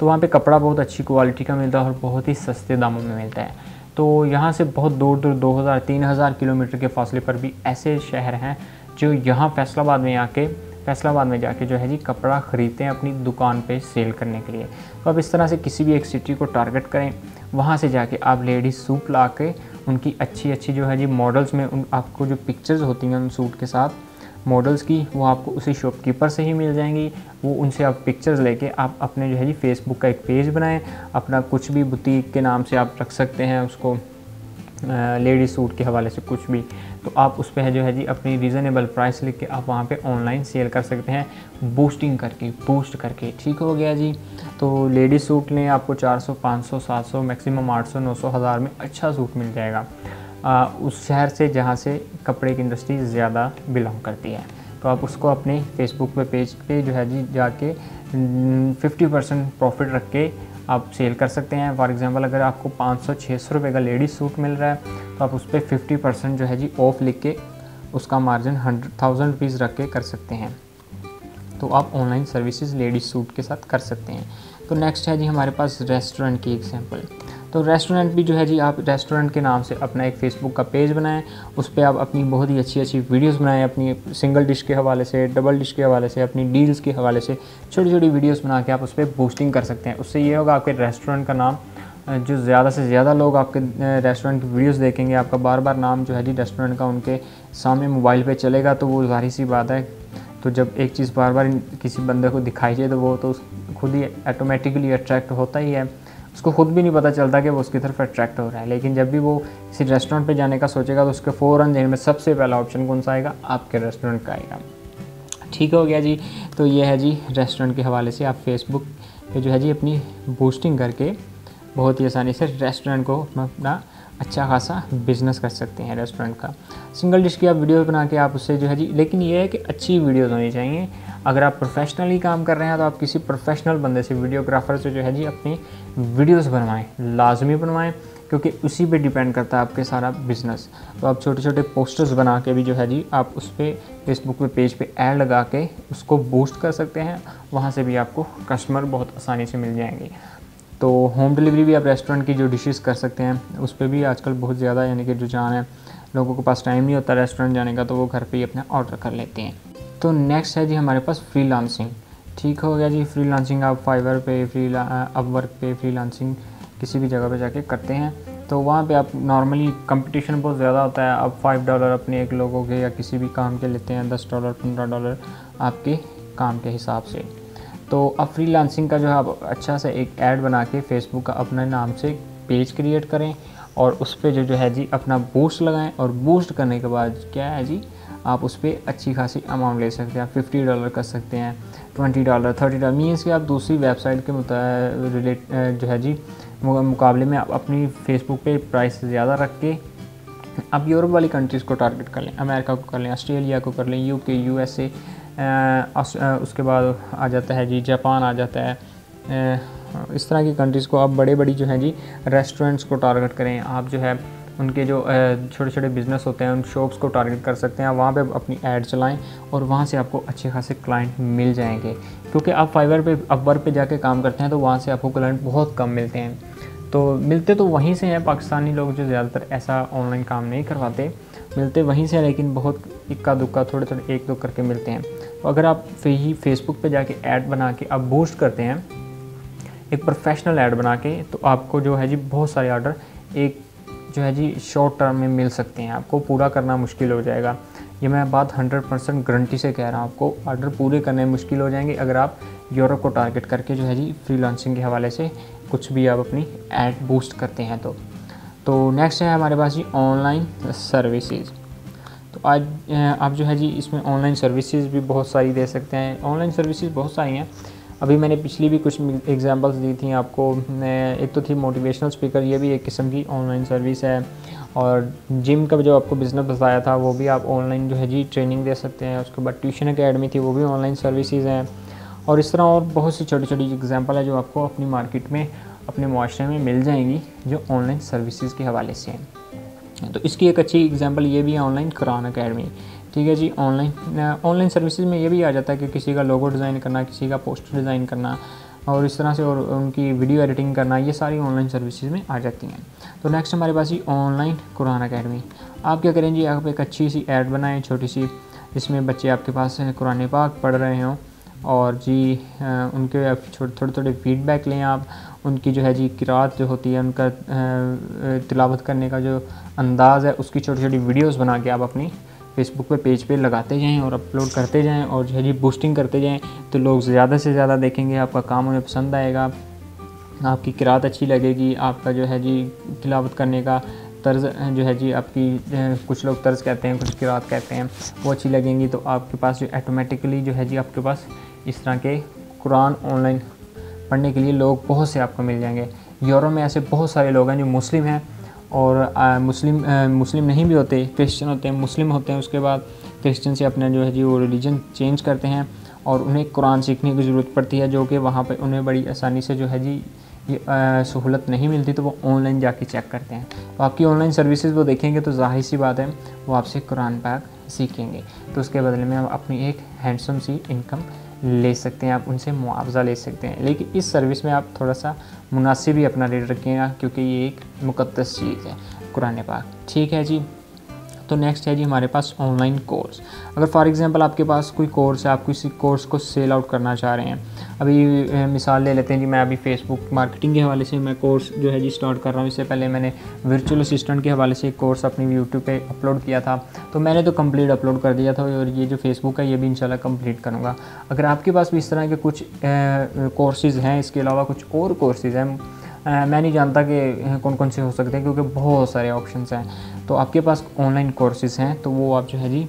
Speaker 2: तो वहाँ पे कपड़ा बहुत अच्छी क्वालिटी का मिलता है और बहुत ही सस्ते दामों में मिलता है। तो यहाँ से बहुत दूर दूर 2000-3000 किलोमीटर के फासले पर भी ऐसे शहर हैं जो यहाँ फैसलाबाद में जाके जो है जी कपड़ा ख़रीदते हैं अपनी दुकान पे सेल करने के लिए। तो आप इस तरह से किसी भी एक सिटी को टारगेट करें, वहाँ से जाके आप लेडीज़ सूट ला के उनकी अच्छी जो है जी मॉडल्स में आपको जो पिक्चर्स होती हैं उन सूट के साथ मॉडल्स की, वो आपको उसी शॉपकीपर से ही मिल जाएंगी। वो उनसे आप पिक्चर्स लेके आप अपने जो है जी फेसबुक का एक पेज बनाएं, अपना कुछ भी बुटीक के नाम से आप रख सकते हैं उसको, लेडी सूट के हवाले से कुछ भी। तो आप उस पर जो है जी अपनी रीज़नेबल प्राइस लिख के आप वहाँ पे ऑनलाइन सेल कर सकते हैं, बूस्ट करके। ठीक हो गया जी। तो लेडी सूट लें, आपको 400, 500, 700, मैक्सिमम 800, 900, 1000 में अच्छा सूट मिल जाएगा उस शहर से जहाँ से कपड़े की इंडस्ट्री ज़्यादा बिलोंग करती है। तो आप उसको अपने फेसबुक पे पेज पे जो है जी जाके 50% प्रॉफिट रख के आप सेल कर सकते हैं। फॉर एग्जांपल अगर आपको 500-600 रुपये का लेडीज़ सूट मिल रहा है तो आप उस पर 50% जो है जी ऑफ लिख के उसका मार्जिन 100,000 रुपीज़ रख के कर सकते हैं। तो आप ऑनलाइन सर्विसेज लेडीज़ सूट के साथ कर सकते हैं। तो नेक्स्ट है जी हमारे पास रेस्टोरेंट की एग्जांपल। तो रेस्टोरेंट भी जो है जी, आप रेस्टोरेंट के नाम से अपना एक फेसबुक का पेज बनाएं, उस पर आप अपनी बहुत ही अच्छी अच्छी वीडियोस बनाएं, अपनी सिंगल डिश के हवाले से, डबल डिश के हवाले से, अपनी डील्स के हवाले से छोटी छोटी वीडियोस बना के आप उस पर बूस्टिंग कर सकते हैं। उससे ये होगा आपके रेस्टोरेंट का नाम जो ज़्यादा से ज़्यादा लोग आपके रेस्टोरेंट की वीडियोस देखेंगे, आपका बार बार नाम जो है जी रेस्टोरेंट का उनके सामने मोबाइल पे चलेगा, तो वो ज़ाहिर सी बात है, तो जब एक चीज़ बार बार किसी बंदे को दिखाई जाए तो वो तो खुद ही ऑटोमेटिकली अट्रैक्ट होता ही है, उसको खुद भी नहीं पता चलता कि वो उसकी तरफ अट्रैक्ट हो रहा है। लेकिन जब भी वो किसी रेस्टोरेंट पे जाने का सोचेगा तो उसके फ़ौरन जहन में सबसे पहला ऑप्शन कौन सा आएगा, आपके रेस्टोरेंट का आएगा। ठीक हो गया जी। तो ये है जी रेस्टोरेंट के हवाले से आप फेसबुक पे जो है जी अपनी बूस्टिंग करके बहुत ही आसानी से रेस्टोरेंट को अपना अच्छा खासा बिज़नेस कर सकते हैं रेस्टोरेंट का। सिंगल डिश की आप वीडियो बना के आप उससे जो है जी, लेकिन ये है कि अच्छी वीडियोज़ होनी चाहिए। अगर आप प्रोफेशनली काम कर रहे हैं तो आप किसी प्रोफेशनल बंदे से, वीडियोग्राफर से जो है जी अपनी वीडियोज़ बनवाएँ, लाजमी बनवाएँ, क्योंकि उसी पे डिपेंड करता है आपके सारा बिज़नेस। तो आप छोटे छोटे पोस्टर्स बना के भी जो है जी आप उस पर फेसबुक पे पेज पे ऐड लगा के उसको बूस्ट कर सकते हैं, वहाँ से भी आपको कस्टमर बहुत आसानी से मिल जाएंगे। तो होम डिलीवरी भी आप रेस्टोरेंट की जो डिशेस कर सकते हैं, उस पर भी आजकल बहुत ज़्यादा यानी कि रुझान है, लोगों के पास टाइम नहीं होता रेस्टोरेंट जाने का, तो वो घर पे ही अपना ऑर्डर कर लेते हैं। तो नेक्स्ट है जी हमारे पास फ्रीलांसिंग। ठीक हो गया जी। फ्रीलांसिंग आप फाइवर पे, अपवर्क पे फ्रीलांसिंग किसी भी जगह पे जाके करते हैं, तो वहाँ पे आप नॉर्मली कंपटीशन बहुत ज़्यादा होता है। आप $5 अपने एक लोगों के या किसी भी काम के लेते हैं, $10 $15 आपके काम के हिसाब से। तो अब फ्रीलांसिंग का जो है आप अच्छा सा एक ऐड बना के फेसबुक का अपने नाम से पेज क्रिएट करें और उस पर जो है जी अपना बूस्ट लगाएं, और बूस्ट करने के बाद क्या है जी, आप उस पर अच्छी खासी अमाउंट ले सकते हैं। आप $50 कर सकते हैं, $20 $30 मीन्स कि आप दूसरी वेबसाइट के रिलेट जो है जी मुकाबले में आप अपनी फेसबुक पे प्राइस ज़्यादा रख के आप यूरोप वाली कंट्रीज़ को टारगेट कर लें, अमेरिका को कर लें, ऑस्ट्रेलिया को कर लें, UK USA, उसके बाद आ जाता है जी जापान आ जाता है, इस तरह की कंट्रीज़ को आप बड़ी जो हैं जी रेस्टोरेंट्स को टारगेट करें। आप जो है उनके जो छोटे छोटे बिज़नेस होते हैं उन शॉप्स को टारगेट कर सकते हैं, वहाँ पे अपनी ऐड चलाएं और वहाँ से आपको अच्छे खासे क्लाइंट मिल जाएंगे। क्योंकि आप फाइवर पे, अपवर्क पे जाके काम करते हैं तो वहाँ से आपको क्लाइंट बहुत कम मिलते हैं, तो मिलते तो वहीं से हैं। पाकिस्तानी लोग जो ज़्यादातर ऐसा ऑनलाइन काम नहीं करवाते, मिलते वहीं से हैं, लेकिन बहुत इक्का दुक्का थोड़े थोड़े एक दो करके मिलते हैं। तो अगर आप फेसबुक पे जाके ऐड बना के आप बूस्ट करते हैं, एक प्रोफेशनल ऐड बना के, तो आपको जो है जी बहुत सारे ऑर्डर एक जो है जी शॉर्ट टर्म में मिल सकते हैं। आपको पूरा करना मुश्किल हो जाएगा, ये मैं बात 100% गारंटी से कह रहा हूँ। आपको ऑर्डर पूरे करने मुश्किल हो जाएंगे अगर आप यूरोप को टारगेट करके जो है जी फ्रीलांसिंग के हवाले से कुछ भी आप अपनी ऐड बूस्ट करते हैं। तो नेक्स्ट है हमारे पास जी ऑनलाइन सर्विसेज। तो आज आप जो है जी इसमें ऑनलाइन सर्विसेज भी बहुत सारी दे सकते हैं। ऑनलाइन सर्विसेज बहुत सारी हैं, अभी मैंने पिछली भी कुछ एग्जांपल्स दी थी आपको। एक तो थी मोटिवेशनल स्पीकर, ये भी एक किस्म की ऑनलाइन सर्विस है। और जिम का जो आपको बिज़नेस बताया था वो भी आप ऑनलाइन जो है जी ट्रेनिंग दे सकते हैं। उसके बाद ट्यूशन अकेडमी थी, वो भी ऑनलाइन सर्विसेज हैं। और इस तरह और बहुत सी छोटी छोटी एग्जांपल है जो आपको अपनी मार्केट में, अपने मुआशरे में मिल जाएंगी जो ऑनलाइन सर्विसेज के हवाले से हैं। तो इसकी एक अच्छी एग्जांपल ये भी है ऑनलाइन कुरान अकेडमी। ठीक है जी। ऑनलाइन सर्विसेज में ये भी आ जाता है कि किसी का लोगो डिज़ाइन करना, किसी का पोस्टर डिज़ाइन करना और इस तरह से, और उनकी वीडियो एडिटिंग करना, ये सारी ऑनलाइन सर्विसेज में आ जाती हैं। तो नेक्स्ट हमारे पास ही ऑनलाइन कुरान अकेडमी। आप क्या करें जी, आप एक अच्छी सी ऐड बनाएं छोटी सी, जिसमें बच्चे आपके पास कुरान पाक पढ़ रहे हों और जी उनके थोड़े थोड़े फीडबैक लें आप। उनकी जो है जी किरात जो होती है, उनका तिलावत करने का जो अंदाज़ है, उसकी छोटी छोटी वीडियोस बना के आप अपनी फेसबुक पे पेज पे लगाते जाएं और अपलोड करते जाएं और जो है जी बूस्टिंग करते जाएं, तो लोग ज़्यादा से ज़्यादा देखेंगे, आपका काम उन्हें पसंद आएगा, आपकी किरात अच्छी लगेगी, आपका जो है जी तिलावत करने का तर्ज जो है जी, आपकी कुछ लोग तर्ज कहते हैं, कुछ किरात कहते हैं, वो अच्छी लगेंगी। तो आपके पास जो ऑटोमेटिकली जो है जी आपके पास इस तरह के कुरान ऑनलाइन पढ़ने के लिए लोग बहुत से आपको मिल जाएंगे। यूरोप में ऐसे बहुत सारे लोग हैं जो मुस्लिम हैं और मुस्लिम नहीं भी होते, क्रिश्चियन होते हैं, मुस्लिम होते हैं, उसके बाद क्रिश्चियन से अपना जो है जी वो रिलीजन चेंज करते हैं और उन्हें कुरान सीखने की ज़रूरत पड़ती है, जो कि वहाँ पे उन्हें बड़ी आसानी से जो है जी ये सहूलत नहीं मिलती, तो वो ऑनलाइन जाके चेक करते हैं। तो आपकी ऑनलाइन सर्विसेज वो देखेंगे तो जाहिर सी बात है वो आपसे कुरान पाक सीखेंगे, तो उसके बदले में आप अपनी एक हैंडसम सी इनकम ले सकते हैं, आप उनसे मुआवजा ले सकते हैं। लेकिन इस सर्विस में आप थोड़ा सा मुनासिब ही अपना रेट रखिएगा, क्योंकि ये एक मुक़द्दस चीज़ है कुरान पाक। ठीक है जी। तो नेक्स्ट है जी हमारे पास ऑनलाइन कोर्स। अगर फॉर एग्जांपल आपके पास कोई कोर्स है, आप किसी कोर्स को सेल आउट करना चाह रहे हैं। अभी मिसाल ले लेते हैं जी, मैं अभी फेसबुक मार्केटिंग के हवाले से मैं कोर्स जो है जी स्टार्ट कर रहा हूँ। इससे पहले मैंने वर्चुअल असिस्टेंट के हवाले से एक कोर्स अपनी यूट्यूब पे अपलोड किया था, तो मैंने तो कंप्लीट अपलोड कर दिया था, और ये जो फेसबुक है ये भी इंशाल्लाह कंप्लीट करूँगा। अगर आपके पास भी इस तरह के कुछ कोर्सेज़ हैं, इसके अलावा कुछ और कोर्सेज़ हैं, मैं नहीं जानता कि कौन कौन से हो सकते हैं, क्योंकि बहुत सारे ऑप्शंस हैं। तो आपके पास ऑनलाइन कोर्सेज़ हैं, तो वो आप जो है जी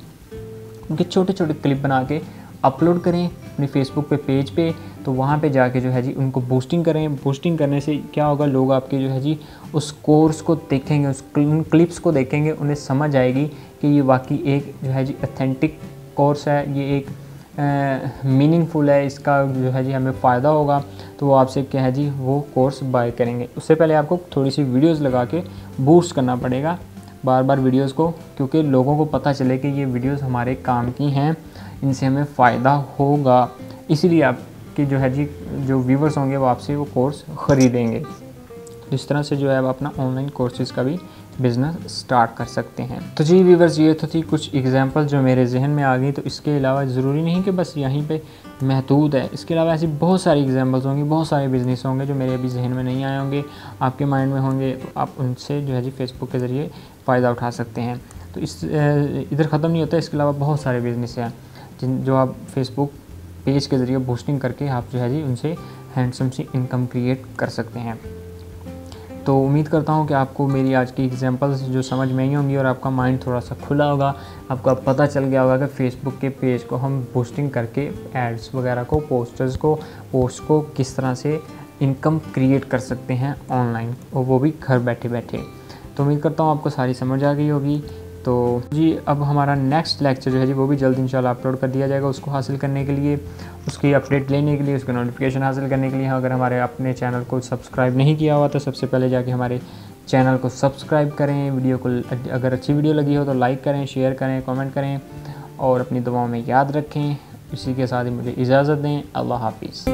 Speaker 2: उनके छोटे छोटे क्लिप बना के अपलोड करें अपनी फेसबुक पे पेज पे। तो वहाँ पे जाके जो है जी उनको बूस्टिंग करें। बूस्टिंग करने से क्या होगा, लोग आपके जो है जी उस कोर्स को देखेंगे, उन क्लिप्स को देखेंगे, उन्हें समझ आएगी कि ये वाकई एक जो है जी ऑथेंटिक कोर्स है, ये एक मीनिंगफुल है, इसका जो है जी हमें फ़ायदा होगा। तो वो आपसे क्या है जी वो कोर्स बाय करेंगे। उससे पहले आपको थोड़ी सी वीडियोस लगा के बूस्ट करना पड़ेगा बार बार वीडियोस को, क्योंकि लोगों को पता चले कि ये वीडियोस हमारे काम की हैं, इनसे हमें फ़ायदा होगा। इसीलिए आपके जो है जी जो व्यूवर्स होंगे वो आपसे वो कोर्स ख़रीदेंगे। इस तरह से जो है आप अपना ऑनलाइन कोर्सेज़ का भी बिज़नेस स्टार्ट कर सकते हैं। तो जी व्यूवर्स, ये तो थी कुछ एग्जांपल जो मेरे जहन में आ गई। तो इसके अलावा ज़रूरी नहीं कि बस यहीं पे महदूद है, इसके अलावा ऐसी बहुत सारी एग्जांपल्स होंगी, बहुत सारे बिज़नेस होंगे जो मेरे अभी जहन में नहीं आए होंगे, आपके माइंड में होंगे। तो आप उनसे जो है जी फेसबुक के ज़रिए फ़ायदा उठा सकते हैं। तो इस इधर ख़त्म नहीं होता, इसके अलावा बहुत सारे बिज़नेस हैं जो आप फेसबुक पेज के ज़रिए बूस्टिंग करके आप जो है जी उनसे हैंडसम सी इनकम क्रिएट कर सकते हैं। तो उम्मीद करता हूँ कि आपको मेरी आज की एग्जांपल्स जो समझ में आई होंगी और आपका माइंड थोड़ा सा खुला होगा, आपको अब पता चल गया होगा कि फ़ेसबुक के पेज को हम बूस्टिंग करके एड्स वगैरह को, पोस्ट को किस तरह से इनकम क्रिएट कर सकते हैं ऑनलाइन, और वो भी घर बैठे बैठे। तो उम्मीद करता हूँ आपको सारी समझ आ गई होगी। तो जी अब हमारा नेक्स्ट लेक्चर जो है जी वो भी जल्द इंशाल्लाह अपलोड कर दिया जाएगा। उसको हासिल करने के लिए, उसकी अपडेट लेने के लिए, उसका नोटिफिकेशन हासिल करने के लिए, अगर हमारे अपने चैनल को सब्सक्राइब नहीं किया हुआ तो सबसे पहले जाके हमारे चैनल को सब्सक्राइब करें। वीडियो को अगर अच्छी वीडियो लगी हो तो लाइक करें, शेयर करें, कमेंट करें और अपनी दुआओं में याद रखें। इसी के साथ ही मुझे इजाज़त दें। अल्लाह हाफिज़।